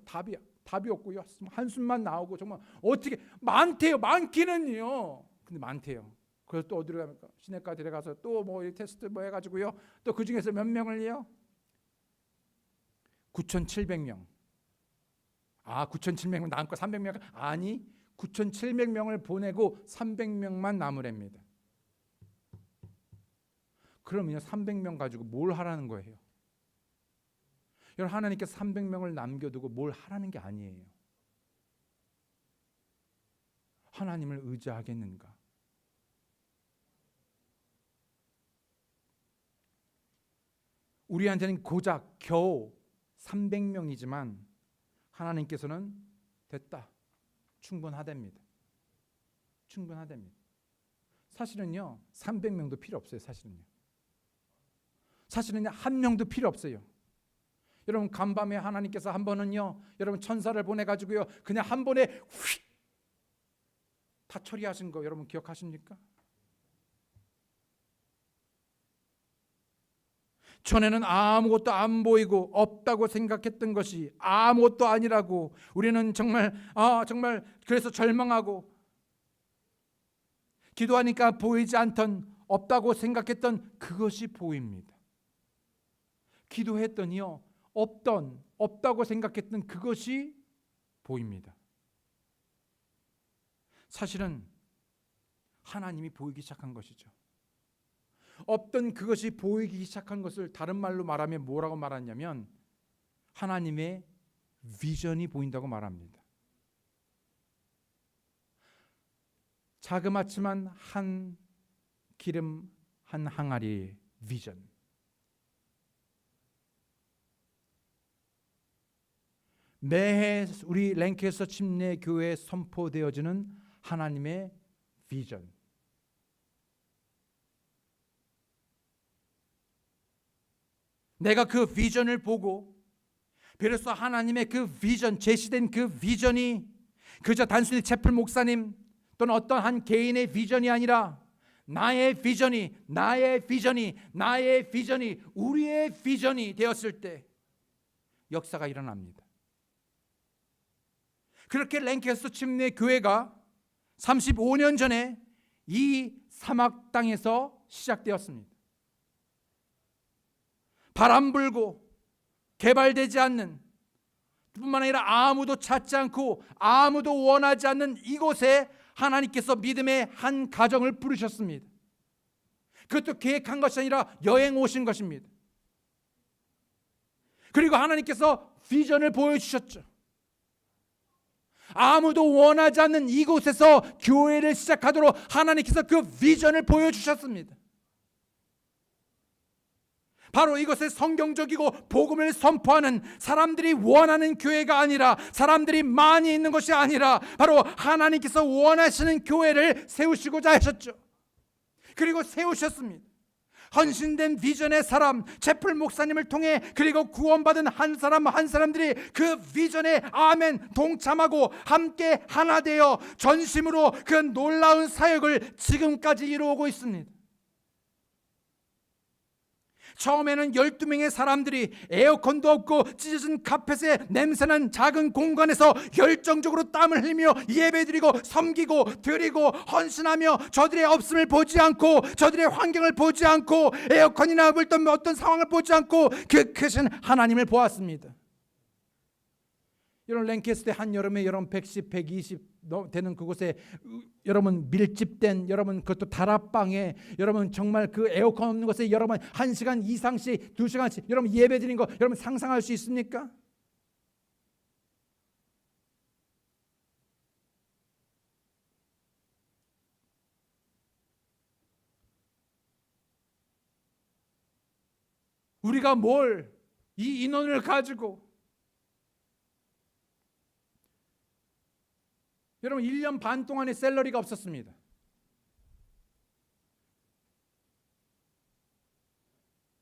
답이 없고요. 한숨만 나오고 정말 어떻게 많대요. 많기는요. 근데 많대요. 그래서 또 어디로 갑니까? 시내가 데려가서 또 뭐 테스트 뭐 해가지고요. 또 그 중에서 몇 명을요? 9,700명. 9,700명 남고 300명 아니. 9,700명을 보내고 300명만 남으랍니다. 그러면 300명 가지고 뭘 하라는 거예요? 여러분, 하나님께서 300명을 남겨두고 뭘 하라는 게 아니에요. 하나님을 의지하겠는가? 우리한테는 고작 겨우 300명이지만 하나님께서는 됐다. 충분하답니다. 사실은요, 300명도 필요 없어요. 사실은요, 한 명도 필요 없어요. 여러분, 간밤에 하나님께서 한 번은요, 여러분 천사를 보내가지고요, 그냥 한 번에 휙 다 처리하신 거 여러분 기억하십니까? 전에는 아무것도 안 보이고 없다고 생각했던 것이 아무것도 아니라고, 우리는 정말 그래서 절망하고 기도하니까 보이지 않던, 없다고 생각했던 그것이 보입니다. 기도했더니요, 없다고 생각했던 그것이 보입니다. 사실은 하나님이 보이기 시작한 것이죠. 없던 그것이 보이기 시작한 것을 다른 말로 말하면 뭐라고 말하냐면 하나님의 비전이 보인다고 말합니다. 자그마치만 한 기름 한 항아리의 비전. 매해 우리 랭캐스터 침례교회에 선포되어지는 하나님의 비전. 내가 그 비전을 보고 비로소 하나님의 그 비전, 제시된 그 비전이 그저 단순히 채플 목사님 또는 어떤 한 개인의 비전이 아니라 나의 비전이 우리의 비전이 되었을 때 역사가 일어납니다. 그렇게 랭캐스터 침례 교회가 35년 전에 이 사막 땅에서 시작되었습니다. 바람 불고 개발되지 않는, 뿐만 아니라 아무도 찾지 않고 아무도 원하지 않는 이곳에 하나님께서 믿음의 한 가정을 부르셨습니다. 그것도 계획한 것이 아니라 여행 오신 것입니다. 그리고 하나님께서 비전을 보여주셨죠. 아무도 원하지 않는 이곳에서 교회를 시작하도록 하나님께서 그 비전을 보여주셨습니다. 바로 이것의 성경적이고 복음을 선포하는, 사람들이 원하는 교회가 아니라, 사람들이 많이 있는 것이 아니라 바로 하나님께서 원하시는 교회를 세우시고자 하셨죠. 그리고 세우셨습니다. 헌신된 비전의 사람, 제플 목사님을 통해, 그리고 구원받은 한 사람 한 사람들이 그 비전에 아멘 동참하고 함께 하나 되어 전심으로 그 놀라운 사역을 지금까지 이루어오고 있습니다. 처음에는 12명의 사람들이 에어컨도 없고 찢어진 카펫에 냄새난 작은 공간에서 열정적으로 땀을 흘리며 예배드리고 섬기고 드리고 헌신하며, 저들의 없음을 보지 않고, 저들의 환경을 보지 않고, 에어컨이나 불던 어떤 상황을 보지 않고 그 크신 하나님을 보았습니다. 여러분, 랭캐스터 한여름에 여러분 110, 120 되는 그곳에 여러분 밀집된, 여러분 그것도 다락방에 여러분 정말 그 에어컨 없는 곳에 여러분 1시간 이상씩 2시간씩 여러분 예배 드린 거 여러분 상상할 수 있습니까? 우리가 뭘 이 인원을 가지고 여러분 1년 반 동안의 샐러리가 없었습니다.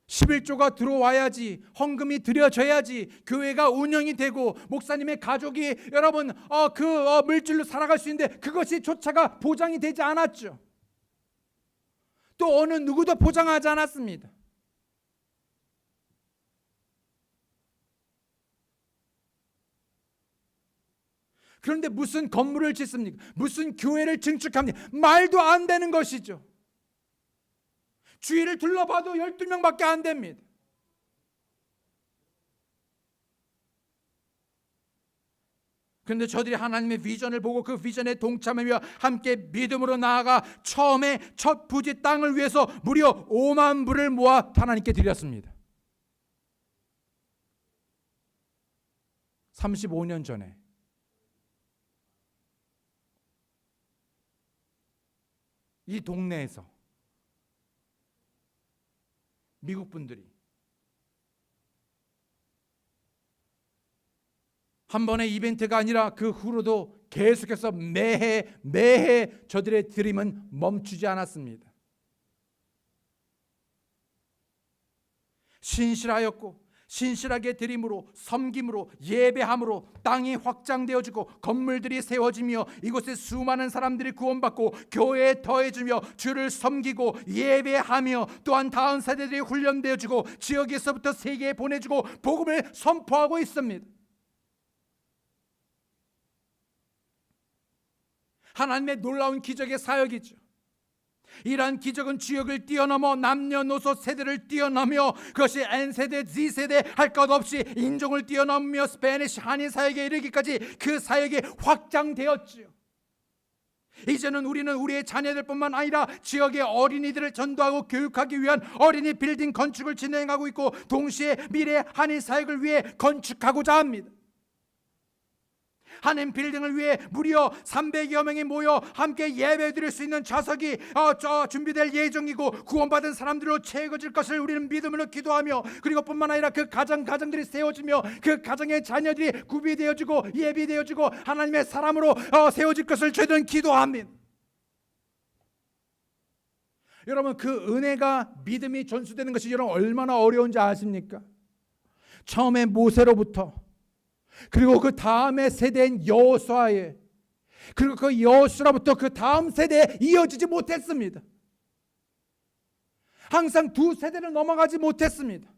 (11조가) 들어와야지, 헌금이 드려져야지 교회가 운영이 되고 목사님의 가족이 여러분 물질로 살아갈 수 있는데 그것이 조차가 보장이 되지 않았죠. 또 어느 누구도 보장하지 않았습니다. 그런데 무슨 건물을 짓습니까? 무슨 교회를 증축합니까? 말도 안 되는 것이죠. 주위를 둘러봐도 12명밖에 안 됩니다. 그런데 저들이 하나님의 비전을 보고 그 비전에 동참하며 함께 믿음으로 나아가 처음에 첫 부지 땅을 위해서 무려 5만 불을 모아 하나님께 드렸습니다. 35년 전에 이 동네에서 미국 분들이 한 번의 이벤트가 아니라 그 후로도 계속해서 매해 저들의 드림은 멈추지 않았습니다. 신실하였고 신실하게 드림으로, 섬김으로, 예배함으로 땅이 확장되어지고 건물들이 세워지며 이곳에 수많은 사람들이 구원받고 교회에 더해지며 주를 섬기고 예배하며, 또한 다음 세대들이 훈련되어지고 지역에서부터 세계에 보내주고 복음을 선포하고 있습니다. 하나님의 놀라운 기적의 사역이죠. 이러한 기적은 지역을 뛰어넘어 남녀노소 세대를 뛰어넘어 그것이 N세대, Z세대 할 것 없이 인종을 뛰어넘으며 스페니쉬 한인 사역에 이르기까지 그 사역이 확장되었지요. 이제는 우리는 우리의 자녀들뿐만 아니라 지역의 어린이들을 전도하고 교육하기 위한 어린이 빌딩 건축을 진행하고 있고, 동시에 미래 한인 사역을 위해 건축하고자 합니다. 한인 빌딩을 위해 무려 300여 명이 모여 함께 예배드릴 수 있는 좌석이 준비될 예정이고, 구원받은 사람들로 채워질 것을 우리는 믿음으로 기도하며, 그리고 뿐만 아니라 그 가정들이 세워지며 그 가정의 자녀들이 구비되어지고 예비되어지고 하나님의 사람으로 세워질 것을 저희들은 기도합니다. 여러분, 그 은혜가 믿음이 전수되는 것이 여러분 얼마나 어려운지 아십니까? 처음에 모세로부터, 그리고 그 다음에 세대인 여호수아에, 그리고 그 여호수아로부터 그 다음 세대에 이어지지 못했습니다. 항상 두 세대를 넘어가지 못했습니다.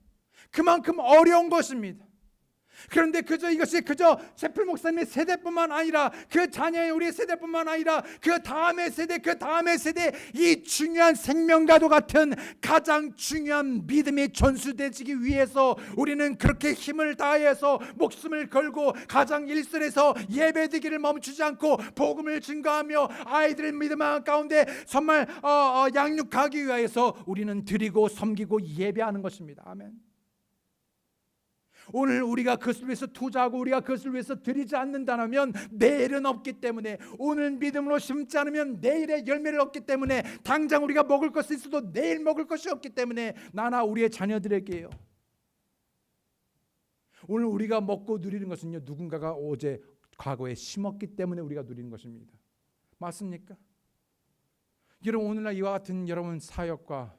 그만큼 어려운 것입니다. 그런데 이것이 제플 목사님의 세대뿐만 아니라 그 자녀의 우리 세대뿐만 아니라 그 다음의 세대 이 중요한 생명과도 같은 가장 중요한 믿음이 전수되기 위해서 우리는 그렇게 힘을 다해서 목숨을 걸고 가정 일선에서 예배드리기를 멈추지 않고 복음을 증거하며 아이들의 믿음 가운데 정말 양육하기 위해서 우리는 드리고 섬기고 예배하는 것입니다. 아멘. 오늘 우리가 그것을 위해서 투자하고 우리가 그것을 위해서 드리지 않는다면 내일은 없기 때문에, 오늘 믿음으로 심지 않으면 내일의 열매를 얻기 때문에, 당장 우리가 먹을 것이 있어도 내일 먹을 것이 없기 때문에 나나 우리의 자녀들에게요. 오늘 우리가 먹고 누리는 것은요, 누군가가 어제 과거에 심었기 때문에 우리가 누리는 것입니다. 맞습니까? 여러분, 오늘날 이와 같은 여러분 사역과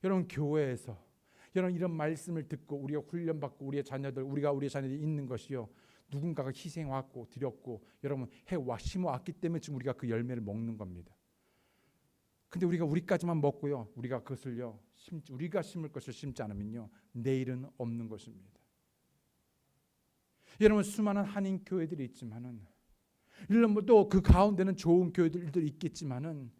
여러분 교회에서 여러분 이런 말씀을 듣고 우리가 훈련받고 우리의 자녀들이 있는 것이요, 누군가가 희생왔고 드렸고 여러분 심어왔기 때문에 지금 우리가 그 열매를 먹는 겁니다. 근데 우리가 우리까지만 먹고요, 우리가 그것을요 우리가 심을 것을 심지 않으면요 내일은 없는 것입니다. 여러분, 수많은 한인 교회들이 있지만은, 물론 또 그 가운데는 좋은 교회들도 있겠지만은,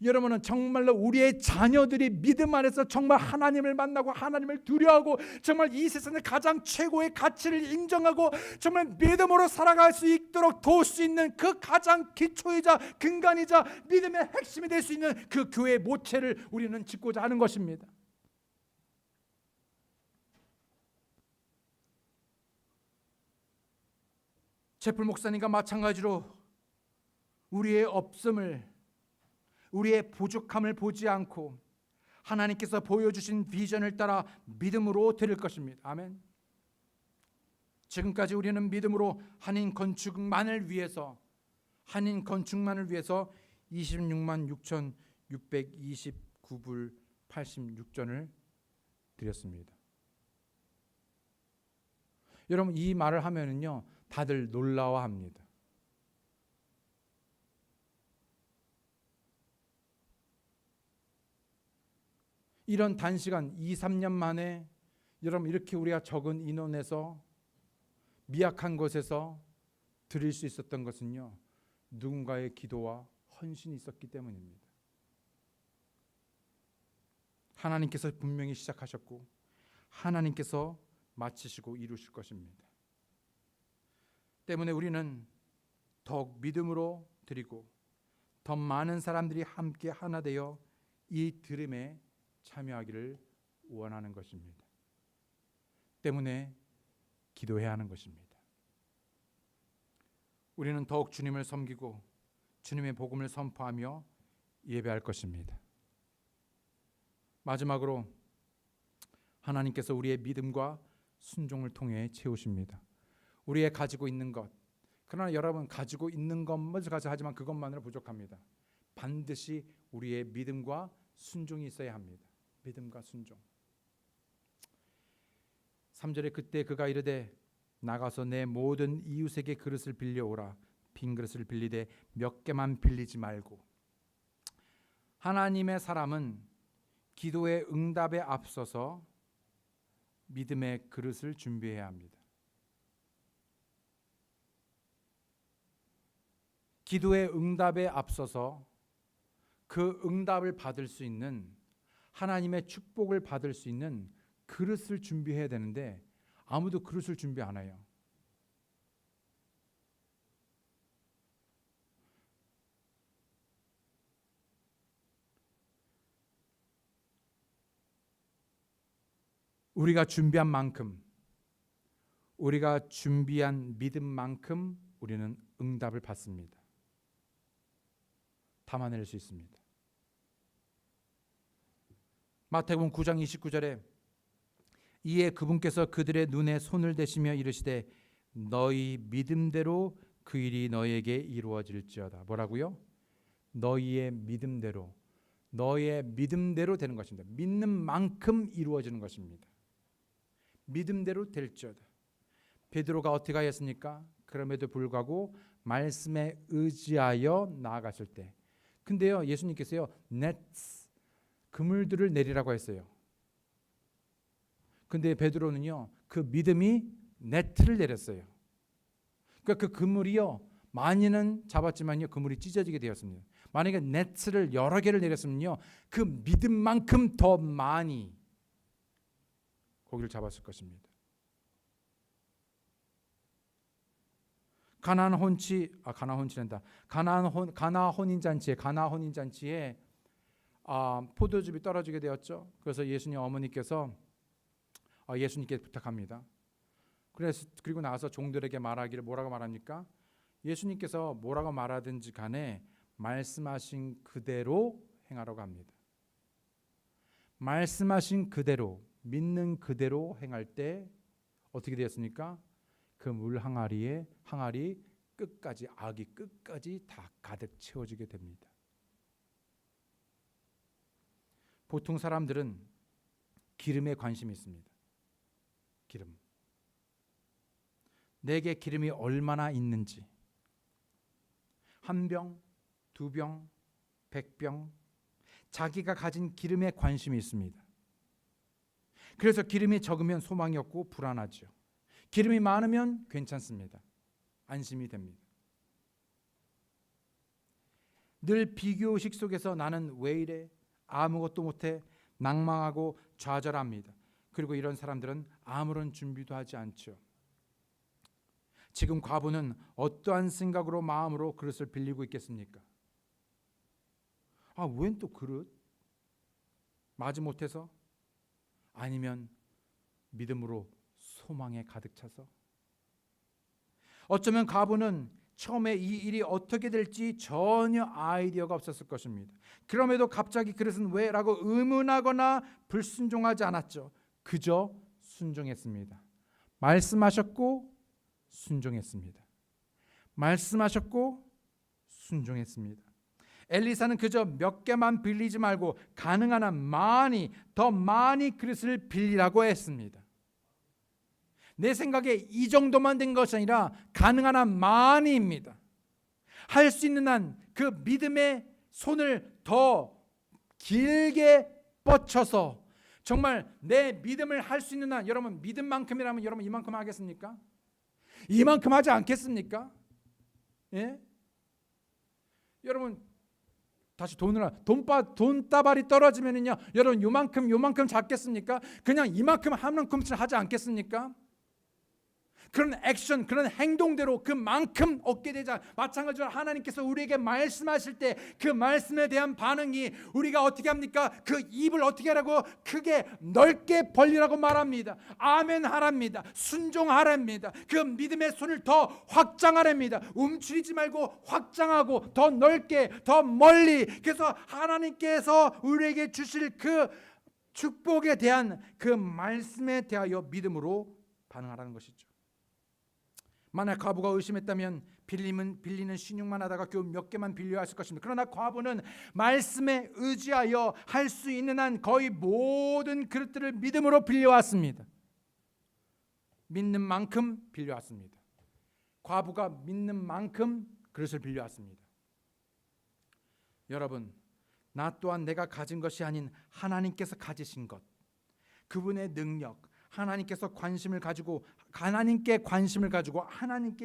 여러분은 정말로 우리의 자녀들이 믿음 안에서 정말 하나님을 만나고 하나님을 두려워하고 정말 이 세상의 가장 최고의 가치를 인정하고 정말 믿음으로 살아갈 수 있도록 도울 수 있는 그 가장 기초이자 근간이자 믿음의 핵심이 될 수 있는 그 교회의 모체를 우리는 짓고자 하는 것입니다. 제플 목사님과 마찬가지로 우리의 없음을, 우리의 부족함을 보지 않고 하나님께서 보여주신 비전을 따라 믿음으로 드릴 것입니다. 아멘. 지금까지 우리는 믿음으로 한인 건축만을 위해서 26만 6,629불 86전을 드렸습니다. 여러분, 이 말을 하면은요 다들 놀라워합니다. 이런 단시간 2-3년 만에 여러분 이렇게 우리가 적은 인원에서 미약한 곳에서 드릴 수 있었던 것은요, 누군가의 기도와 헌신이 있었기 때문입니다. 하나님께서 분명히 시작하셨고 하나님께서 마치시고 이루실 것입니다. 때문에 우리는 더욱 믿음으로 드리고 더 많은 사람들이 함께 하나 되어 이 드림에 참여하기를 원하는 것입니다. 때문에 기도해야 하는 것입니다. 우리는 더욱 주님을 섬기고 주님의 복음을 선포하며 예배할 것입니다. 마지막으로 하나님께서 우리의 믿음과 순종을 통해 채우십니다. 우리의 가지고 있는 것, 그러나 여러분 가지고 있는 것만 하지만 그것만으로 부족합니다. 반드시 우리의 믿음과 순종이 있어야 합니다. 믿음과 순종. 3절에 그때 그가 이르되 나가서 내 모든 이웃에게 그릇을 빌려오라. 빈 그릇을 빌리되 몇 개만 빌리지 말고. 하나님의 사람은 기도의 응답에 앞서서 믿음의 그릇을 준비해야 합니다. 기도의 응답에 앞서서 그 응답을 받을 수 있는, 하나님의 축복을 받을 수 있는 그릇을 준비해야 되는데 아무도 그릇을 준비 안 해요. 우리가 준비한 만큼, 우리가 준비한 믿음만큼 우리는 응답을 받습니다. 담아낼 수 있습니다. 마태복음 9장 29절에 이에 그분께서 그들의 눈에 손을 대시며 이르시되 너희 믿음대로 그 일이 너희에게 이루어질지어다. 뭐라고요? 너희의 믿음대로, 너희의 믿음대로 되는 것입니다. 믿는 만큼 이루어지는 것입니다. 믿음대로 될지어다. 베드로가 어떻게 하였습니까? 그럼에도 불구하고 말씀에 의지하여 나아갔을 때, 근데요 예수님께서요 그물들을 내리라고 했어요. 근데 베드로는요, 그 믿음이 네트를 내렸어요. 그러니까 그 그물이요, 많이는 잡았지만요, 그물이 찢어지게 되었습니다. 만약에 네트를 여러 개를 내렸으면요, 그 믿음만큼 더 많이 고기를 잡았을 것입니다. 가나 혼인 잔치에 포도즙이 떨어지게 되었죠. 그래서 예수님 어머니께서 예수님께 부탁합니다. 그리고 나서 종들에게 말하기를 뭐라고 말합니까? 예수님께서 뭐라고 말하든지 간에 말씀하신 그대로 행하라고 합니다. 말씀하신 그대로, 믿는 그대로 행할 때 어떻게 되었습니까? 그 물 항아리 끝까지, 아기 끝까지 다 가득 채워지게 됩니다. 보통 사람들은 기름에 관심이 있습니다. 기름. 내게 기름이 얼마나 있는지, 1병, 2병, 100병, 자기가 가진 기름에 관심이 있습니다. 그래서 기름이 적으면 소망이 없고 불안하죠. 기름이 많으면 괜찮습니다. 안심이 됩니다. 늘 비교의식 속에서 나는 왜 이래? 아무것도 못해? 낭망하고 좌절합니다. 그리고 이런 사람들은 아무런 준비도 하지 않죠. 지금 과부는 어떠한 생각으로 마음으로 그릇을 빌리고 있겠습니까? 웬 또 그릇? 마지못해서? 아니면 믿음으로 소망에 가득 차서? 어쩌면 과부는 처음에 이 일이 어떻게 될지 전혀 아이디어가 없었을 것입니다. 그럼에도 갑자기 그릇은 왜? 라고 의문하거나 불순종하지 않았죠. 그저 순종했습니다. 말씀하셨고 순종했습니다. 말씀하셨고 순종했습니다. 엘리사는 그저 몇 개만 빌리지 말고 가능한 한 더 많이 그릇을 빌리라고 했습니다. 내 생각에 이 정도만 된 것이 아니라 가능한 한 많이입니다. 할 수 있는 한 그 믿음의 손을 더 길게 뻗쳐서 정말 내 믿음을 할 수 있는 한, 여러분 믿음만큼이라면 여러분 이만큼 하겠습니까? 이만큼 하지 않겠습니까? 예? 여러분 다시 돈다발이 떨어지면은요, 여러분 요만큼 잡겠습니까? 그냥 이만큼 하나씩 하지 않겠습니까? 그런 액션, 그런 행동대로 그만큼 얻게 되자. 마찬가지로 하나님께서 우리에게 말씀하실 때 그 말씀에 대한 반응이 우리가 어떻게 합니까? 그 입을 어떻게 하라고? 크게 넓게 벌리라고 말합니다. 아멘 하랍니다. 순종하랍니다. 그 믿음의 손을 더 확장하랍니다. 움츠리지 말고 확장하고 더 넓게, 더 멀리. 그래서 하나님께서 우리에게 주실 그 축복에 대한 그 말씀에 대하여 믿음으로 반응하라는 것이죠. 만약 과부가 의심했다면 빌리는 신용만 하다가 겨우 몇 개만 빌려야 했을 것입니다. 그러나 과부는 말씀에 의지하여 할 수 있는 한 거의 모든 그릇들을 믿음으로 빌려왔습니다. 믿는 만큼 빌려왔습니다. 과부가 믿는 만큼 그릇을 빌려왔습니다. 여러분, 나 또한 내가 가진 것이 아닌 하나님께서 가지신 것, 그분의 능력, 하나님께서 관심을 가지고 하나님께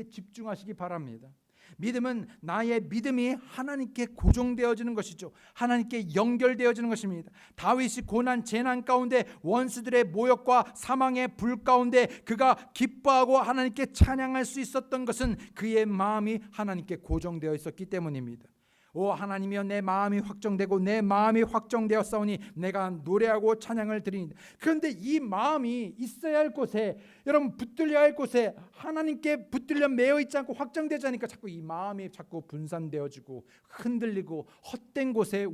집중하시기 바랍니다. 믿음은 나의 믿음이 하나님께 고정되어지는 것이죠. 하나님께 연결되어지는 것입니다. 다윗이 고난 재난 가운데 원수들의 모욕과 사망의 불 가운데 그가 기뻐하고 하나님께 찬양할 수 있었던 것은 그의 마음이 하나님께 고정되어 있었기 때문입니다. 오 하나님이여, 내 마음이 확정되고 내 마음이 확정되었사오니 내가 노래하고 찬양을 드리니. 그런데 이 마음이 있어야 할 곳에, 여러분 붙들려야 할 곳에 하나님께 붙들려 매여 있지 않고 확정되지 않으니까 자꾸 이 마음이 자꾸 분산되어지고 흔들리고 헛된 곳에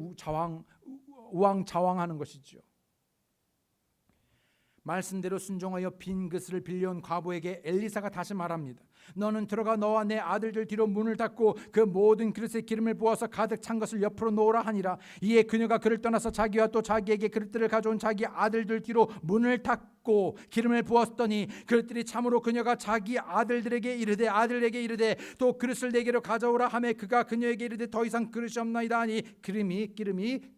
우왕좌왕하는 것이죠. 말씀대로 순종하여 빈 그릇을 빌려온 과부에게 엘리사가 다시 말합니다. 너는 들어가 너와 내 아들들 뒤로 문을 닫고 그 모든 그릇에 기름을 부어서 가득 찬 것을 옆으로 놓으라 하니라. 이에 그녀가 그를 떠나서 자기와 또 자기에게 그릇들을 가져온 자기 아들들 뒤로 문을 닫고 기름을 부었더니 그릇들이 참으로 그녀가 자기 아들에게 이르되 또 그릇을 내게로 가져오라 하매 그가 그녀에게 이르되 더 이상 그릇이 없나이다 하니 기름이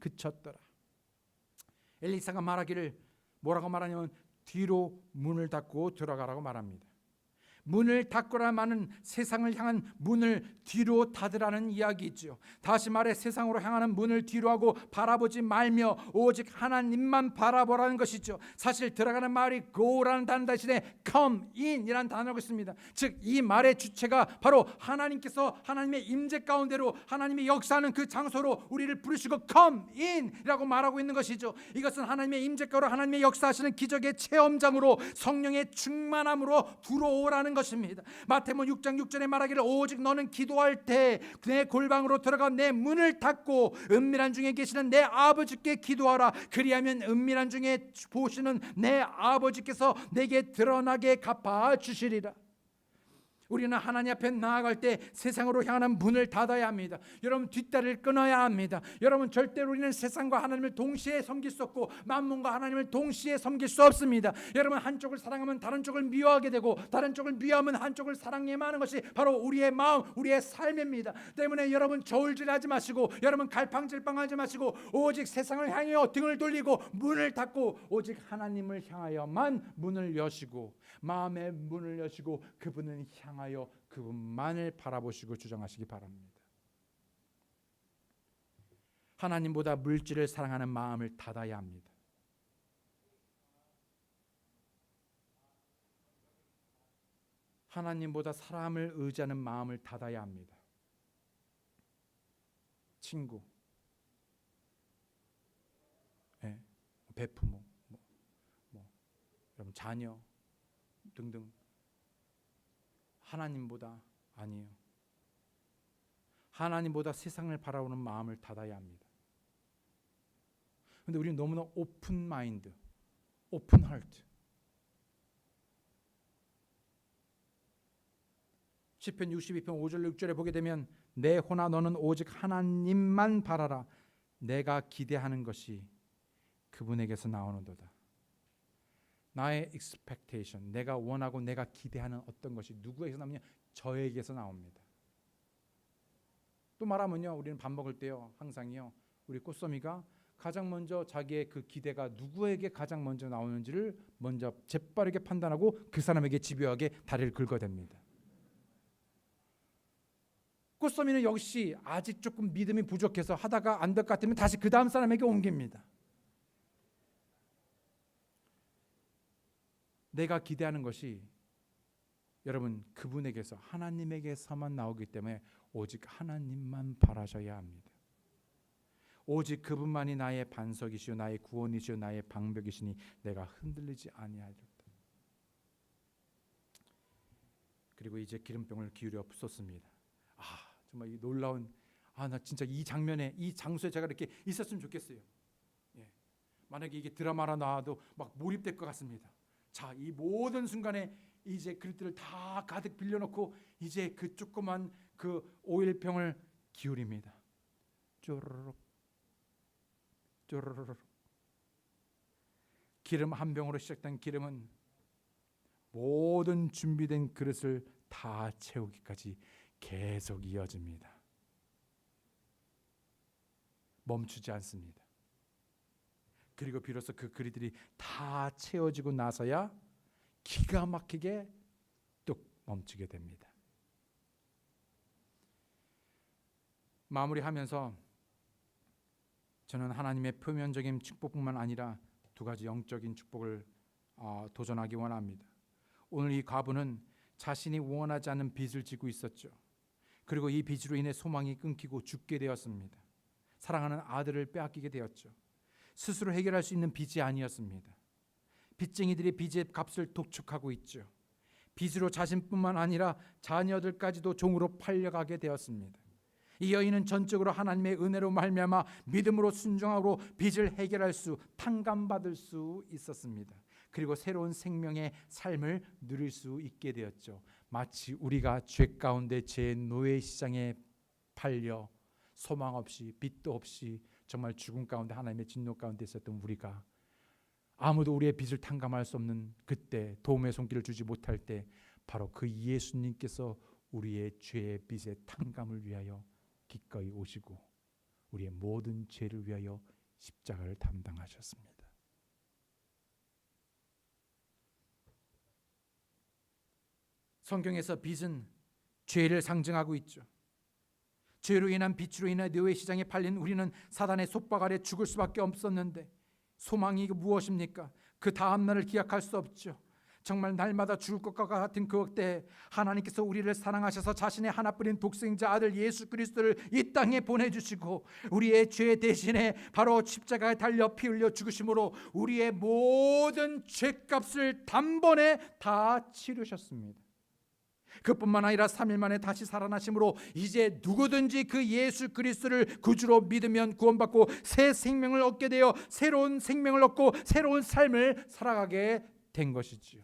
그쳤더라. 엘리사가 말하기를 뭐라고 말하냐면 뒤로 문을 닫고 들어가라고 말합니다. 문을 닫거나 마는 세상을 향한 문을 뒤로 닫으라는 이야기죠. 다시 말해 세상으로 향하는 문을 뒤로 하고 바라보지 말며 오직 하나님만 바라보라는 것이죠. 사실 들어가는 말이 go라는 단어 대신에 come in이라는 단어가 있습니다. 즉 이 말의 주체가 바로 하나님께서 하나님의 임재 가운데로 하나님의 역사하는 그 장소로 우리를 부르시고 come in이라고 말하고 있는 것이죠. 이것은 하나님의 임재 가운데로 하나님의 역사하시는 기적의 체험장으로 성령의 충만함으로 들어오라는 것입니다. 마태복음 6장 6절에 말하기를 오직 너는 기도할 때 내 골방으로 들어가 내 문을 닫고 은밀한 중에 계시는 내 아버지께 기도하라. 그리하면 은밀한 중에 보시는 내 아버지께서 내게 드러나게 갚아 주시리라. 우리는 하나님 앞에 나아갈 때 세상으로 향하는 문을 닫아야 합니다. 여러분 뒷다리를 끊어야 합니다. 여러분 절대로 우리는 세상과 하나님을 동시에 섬길 수 없고 만몬과 하나님을 동시에 섬길 수 없습니다. 여러분 한쪽을 사랑하면 다른 쪽을 미워하게 되고 다른 쪽을 미워하면 한쪽을 사랑해야만 하는 것이 바로 우리의 마음, 우리의 삶입니다. 때문에 여러분 저울질하지 마시고 여러분 갈팡질팡하지 마시고 오직 세상을 향하여 등을 돌리고 문을 닫고 오직 하나님을 향하여만 문을 여시고 마음의 문을 여시고 그분을 향하여 그분만을 바라보시고 주장하시기 바랍니다. 하나님보다 물질을 사랑하는 마음을 닫아야 합니다. 하나님보다 사람을 의지하는 마음을 닫아야 합니다. 친구, 배부모, 여러분 자녀 등등 하나님보다 아니에요. 하나님보다 세상을 바라보는 마음을 닫아야 합니다. 그런데 우리는 너무나 오픈 마인드, 오픈 하트. 시편 62편 5절 6절에 보게 되면 내 혼아 너는 오직 하나님만 바라라. 내가 기대하는 것이 그분에게서 나오는도다. 나의 expectation, 내가 원하고 내가 기대하는 어떤 것이 누구에게서 나오냐? 저에게서 나옵니다. 또 말하면요, 우리는 밥 먹을 때요, 항상요, 우리 꽃소미가 가장 먼저 자기의 그 기대가 누구에게 가장 먼저 나오는지를 먼저 재빠르게 판단하고 그 사람에게 집요하게 다리를 긁어댑니다. 꽃소미는 역시 아직 조금 믿음이 부족해서 하다가 안 될 것 같으면 다시 그 다음 사람에게 옮깁니다. 내가 기대하는 것이 여러분 그분에게서 하나님에게서만 나오기 때문에 오직 하나님만 바라셔야 합니다. 오직 그분만이 나의 반석이시오 나의 구원이시오 나의 방벽이시니 내가 흔들리지 아니하리로다. 그리고 이제 기름병을 기울여 쏟습니다. 정말 이 놀라운 나 진짜 이 장면에 이 장소에 제가 이렇게 있었으면 좋겠어요. 만약에 이게 드라마라 나와도 막 몰입될 것 같습니다. 자, 이 모든 순간에 이제 그릇들을 다 가득 빌려놓고 이제 그 조그만 그 오일병을 기울입니다. 쪼르륵 쪼르륵. 기름 한 병으로 시작된 기름은 모든 준비된 그릇을 다 채우기까지 계속 이어집니다. 멈추지 않습니다. 그리고 비로소 그 그릇들이 다 채워지고 나서야 기가 막히게 뚝 멈추게 됩니다. 마무리하면서 저는 하나님의 표면적인 축복뿐만 아니라 두 가지 영적인 축복을 도전하기 원합니다. 오늘 이 과부는 자신이 원하지 않는 빚을 지고 있었죠. 그리고 이 빚으로 인해 소망이 끊기고 죽게 되었습니다. 사랑하는 아들을 빼앗기게 되었죠. 스스로 해결할 수 있는 빚이 아니었습니다. 빚쟁이들이 빚의 값을 독촉하고 있죠. 빚으로 자신뿐만 아니라 자녀들까지도 종으로 팔려가게 되었습니다. 이 여인은 전적으로 하나님의 은혜로 말미암아 믿음으로 순종하고 빚을 해결할 수, 탕감받을 수 있었습니다. 그리고 새로운 생명의 삶을 누릴 수 있게 되었죠. 마치 우리가 죄 가운데 제 노예 시장에 팔려 소망 없이 빚도 없이 정말 죽음 가운데 하나님의 진노 가운데 있었던 우리가 아무도 우리의 빚을 탕감할 수 없는 그때 도움의 손길을 주지 못할 때 바로 그 예수님께서 우리의 죄의 빚의 탕감을 위하여 기꺼이 오시고 우리의 모든 죄를 위하여 십자가를 담당하셨습니다. 성경에서 빛은 죄를 상징하고 있죠. 죄로 인한 빛으로 인해 뇌의 시장에 팔린 우리는 사단의 속박 아래 죽을 수밖에 없었는데 소망이 무엇입니까? 그 다음 날을 기약할 수 없죠. 정말 날마다 죽을 것과 같은 그때 하나님께서 우리를 사랑하셔서 자신의 하나뿐인 독생자 아들 예수 그리스도를 이 땅에 보내주시고 우리의 죄 대신에 바로 십자가에 달려 피 흘려 죽으심으로 우리의 모든 죄값을 단번에 다 치르셨습니다. 그뿐만 아니라 3일 만에 다시 살아나심으로 이제 누구든지 그 예수 그리스도를 구주로 믿으면 구원받고 새 생명을 얻게 되어 새로운 생명을 얻고 새로운 삶을 살아가게 된 것이지요.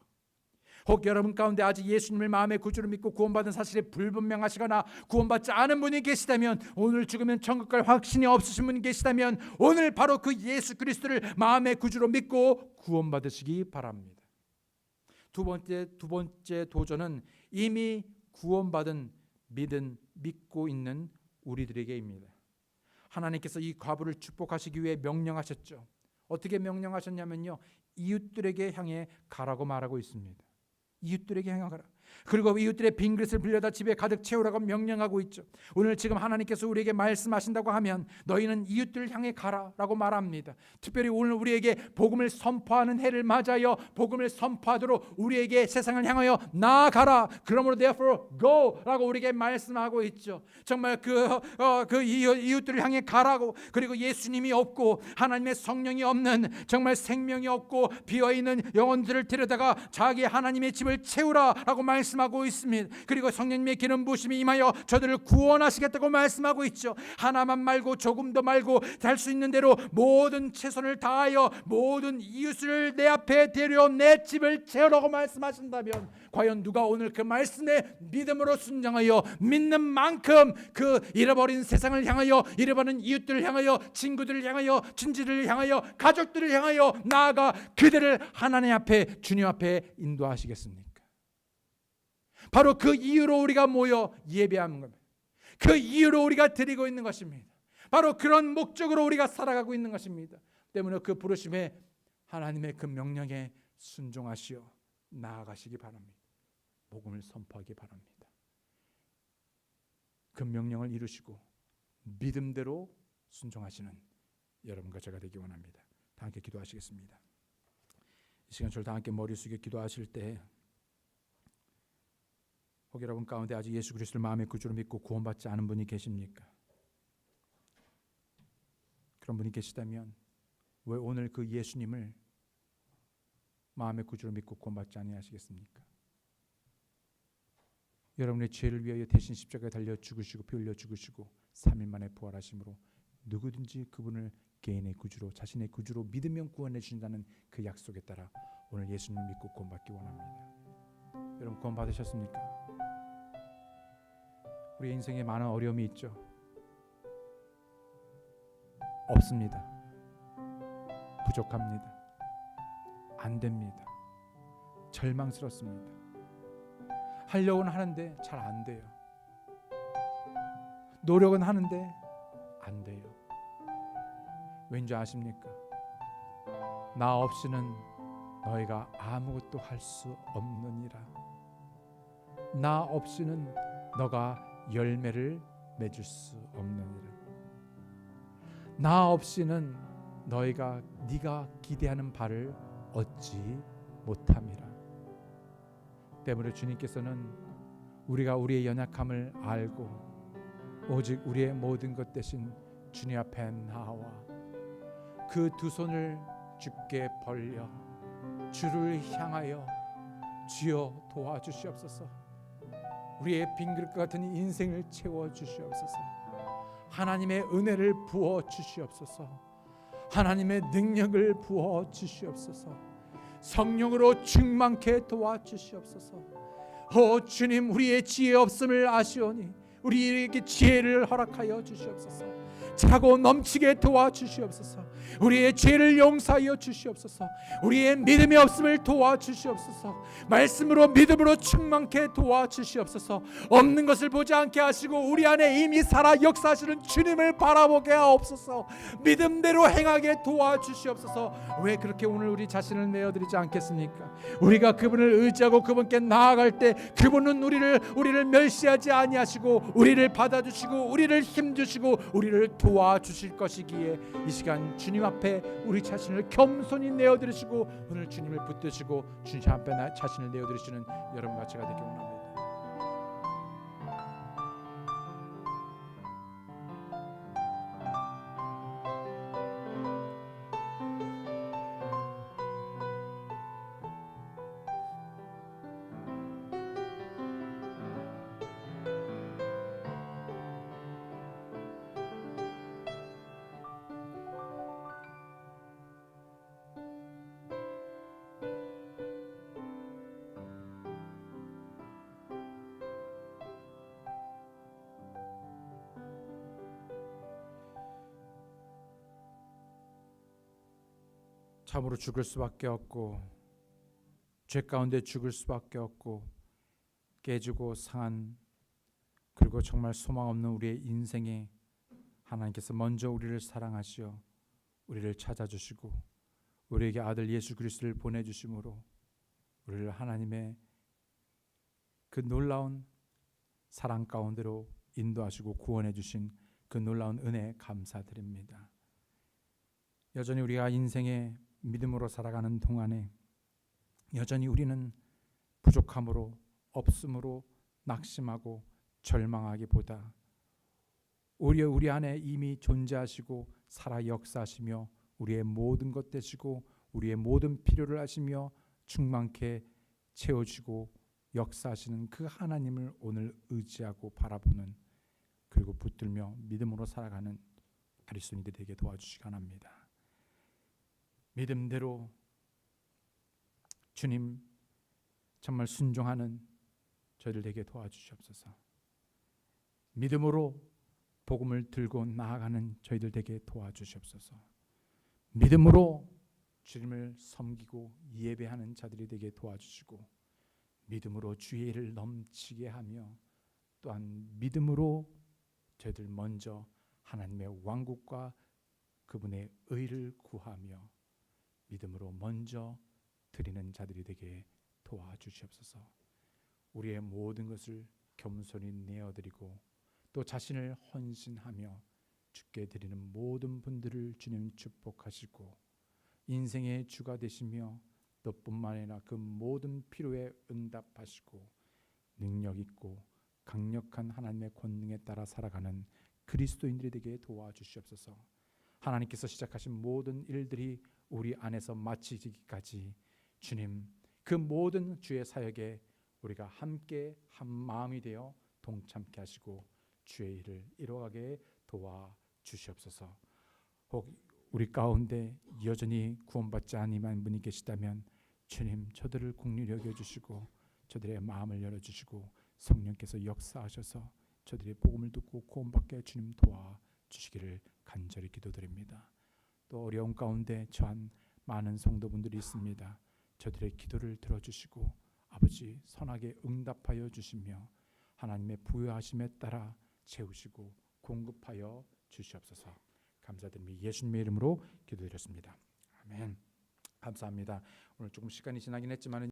혹 여러분 가운데 아직 예수님을 마음의 구주로 믿고 구원받은 사실이 불분명하시거나 구원받지 않은 분이 계시다면, 오늘 죽으면 천국 갈 확신이 없으신 분이 계시다면 오늘 바로 그 예수 그리스도를 마음의 구주로 믿고 구원받으시기 바랍니다. 두 번째 도전은 이미 구원받은 믿고 있는 우리들에게입니다. 하나님께서 이 과부를 축복하시기 위해 명령하셨죠. 어떻게 명령하셨냐면요, 이웃들에게 향해 가라고 말하고 있습니다. 이웃들에게 향해 가라. 그리고 이웃들의 빈 그릇을 빌려다 집에 가득 채우라고 명령하고 있죠. 오늘 지금 하나님께서 우리에게 말씀하신다고 하면 너희는 이웃들을 향해 가라라고 말합니다. 특별히 오늘 우리에게 복음을 선포하는 해를 맞아요. 복음을 선포하도록 우리에게 세상을 향하여 나아가라. 그러므로 therefore go라고 우리에게 말씀하고 있죠. 정말 그 이웃들을 향해 가라고, 그리고 예수님이 없고 하나님의 성령이 없는 정말 생명이 없고 비어있는 영혼들을 데려다가 자기 하나님의 집을 채우라라고 말씀하고 있습니다. 그리고 성령님의 기름 부으심이 임하여 저들을 구원하시겠다고 말씀하고 있죠. 하나만 말고 조금 더 말고 할 수 있는 대로 모든 최선을 다하여 모든 이웃을 내 앞에 데려 내 집을 채우라고 말씀하신다면 과연 누가 오늘 그 말씀에 믿음으로 순종하여 믿는 만큼 그 잃어버린 세상을 향하여, 잃어버린 이웃들을 향하여, 친구들을 향하여, 친지들을 향하여, 가족들을 향하여 나아가 그들을 하나님 앞에, 주님 앞에 인도하시겠습니까? 바로 그 이유로 우리가 모여 예배하는 겁니다. 그 이유로 우리가 드리고 있는 것입니다. 바로 그런 목적으로 우리가 살아가고 있는 것입니다. 때문에 그 부르심에, 하나님의 그 명령에 순종하시어 나아가시기 바랍니다. 복음을 선포하기 바랍니다. 그 명령을 이루시고 믿음대로 순종하시는 여러분과 제가 되기 원합니다. 다 함께 기도하시겠습니다. 이 시간 저를 다 함께 머리 숙여 기도하실 때, 혹 여러분 가운데 아직 예수 그리스도를 마음의 구주로 믿고 구원받지 않은 분이 계십니까? 그런 분이 계시다면 왜 오늘 그 예수님을 마음의 구주로 믿고 구원받지 아니하시겠습니까? 여러분의 죄를 위하여 대신 십자가에 달려 죽으시고 피 흘려 죽으시고 3일 만에 부활하심으로 누구든지 그분을 개인의 구주로, 자신의 구주로 믿으면 구원해 주신다는 그 약속에 따라 오늘 예수님을 믿고 구원받기 원합니다. 여러분 구원 받으셨습니까? 우리 인생에 많은 어려움이 있죠. 없습니다. 부족합니다. 안 됩니다. 절망스럽습니다. 하려고는 하는데 잘 안 돼요. 노력은 하는데 안 돼요. 왠지 아십니까? 나 없이는 너희가 아무것도 할 수 없느니라. 나 없이는 너가 열매를 맺을 수 없느니라. 나 없이는 네가 기대하는 바를 얻지 못함이라. 때문에 주님께서는 우리가 우리의 연약함을 알고 오직 우리의 모든 것 대신 주님 앞에 나와 그 두 손을 주께 벌려 주를 향하여 주여 도와주시옵소서. 우리의 빈 그릇 같은 인생을 채워주시옵소서. 하나님의 은혜를 부어주시옵소서. 하나님의 능력을 부어주시옵소서. 성령으로 충만케 도와주시옵소서. 주님, 우리의 지혜 없음을 아시오니 우리에게 지혜를 허락하여 주시옵소서. 차고 넘치게 도와주시옵소서. 우리의 죄를 용서하여 주시옵소서. 우리의 믿음이 없음을 도와주시옵소서. 말씀으로 믿음으로 충만케 도와주시옵소서. 없는 것을 보지 않게 하시고 우리 안에 이미 살아 역사하시는 주님을 바라보게 하옵소서. 믿음대로 행하게 도와주시옵소서. 왜 그렇게 오늘 우리 자신을 내어드리지 않겠습니까? 우리가 그분을 의지하고 그분께 나아갈 때 그분은 우리를 멸시하지 아니하시고 우리를 받아주시고 우리를 힘주시고 우리를 도와주실 것이기에 이 시간 주님 앞에 우리 자신을 겸손히 내어드리시고 오늘 주님을 붙드시고 주님 앞에 나 자신을 내어드리시는 여러분과 제가 되기 원합니다. 참으로 죽을 수밖에 없고 죄 가운데 죽을 수밖에 없고 깨지고 상한 그리고 정말 소망 없는 우리의 인생에 하나님께서 먼저 우리를 사랑하시어 우리를 찾아주시고 우리에게 아들 예수 그리스도를 보내주심으로 우리를 하나님의 그 놀라운 사랑 가운데로 인도하시고 구원해 주신 그 놀라운 은혜에 감사드립니다. 여전히 우리가 인생에 믿음으로 살아가는 동안에 여전히 우리는 부족함으로 없음으로 낙심하고 절망하기보다 우리 안에 이미 존재하시고 살아 역사하시며 우리의 모든 것 되시고 우리의 모든 필요를 하시며 충만케 채워주고 역사하시는 그 하나님을 오늘 의지하고 바라보는 그리고 붙들며 믿음으로 살아가는 그리스도인들이 되게 도와주시기 원합니다. 믿음대로 주님 정말 순종하는 저희들 되게 도와주시옵소서. 믿음으로 복음을 들고 나아가는 저희들 되게 도와주시옵소서. 믿음으로 주님을 섬기고 예배하는 자들이 되게 도와주시고 믿음으로 주의 일을 넘치게 하며 또한 믿음으로 저희들 먼저 하나님의 왕국과 그분의 의를 구하며 믿음으로 먼저 드리는 자들이 되게 도와주시옵소서. 우리의 모든 것을 겸손히 내어드리고 또 자신을 헌신하며 주께 드리는 모든 분들을 주님 축복하시고 인생의 주가 되시며 또 뿐만 아니라 그 모든 필요에 응답하시고 능력 있고 강력한 하나님의 권능에 따라 살아가는 그리스도인들이 되게 도와주시옵소서. 하나님께서 시작하신 모든 일들이 우리 안에서 마치기까지 주님 그 모든 주의 사역에 우리가 함께 한 마음이 되어 동참케 하시고 주의 일을 이루어가게 도와주시옵소서. 혹 우리 가운데 여전히 구원받지 아니한 분이 계시다면 주님 저들을 긍휼히 여겨주시고 저들의 마음을 열어주시고 성령께서 역사하셔서 저들의 복음을 듣고 구원받게 주님 도와주시기를 간절히 기도드립니다. 또 어려운 가운데 처한 많은 성도분들이 있습니다. 저들의 기도를 들어주시고 아버지 선하게 응답하여 주시며 하나님의 부여하심에 따라 채우시고 공급하여 주시옵소서. 감사드리며 예수님의 이름으로 기도드렸습니다. 아멘. 감사합니다. 오늘 조금 시간이 지나긴 했지만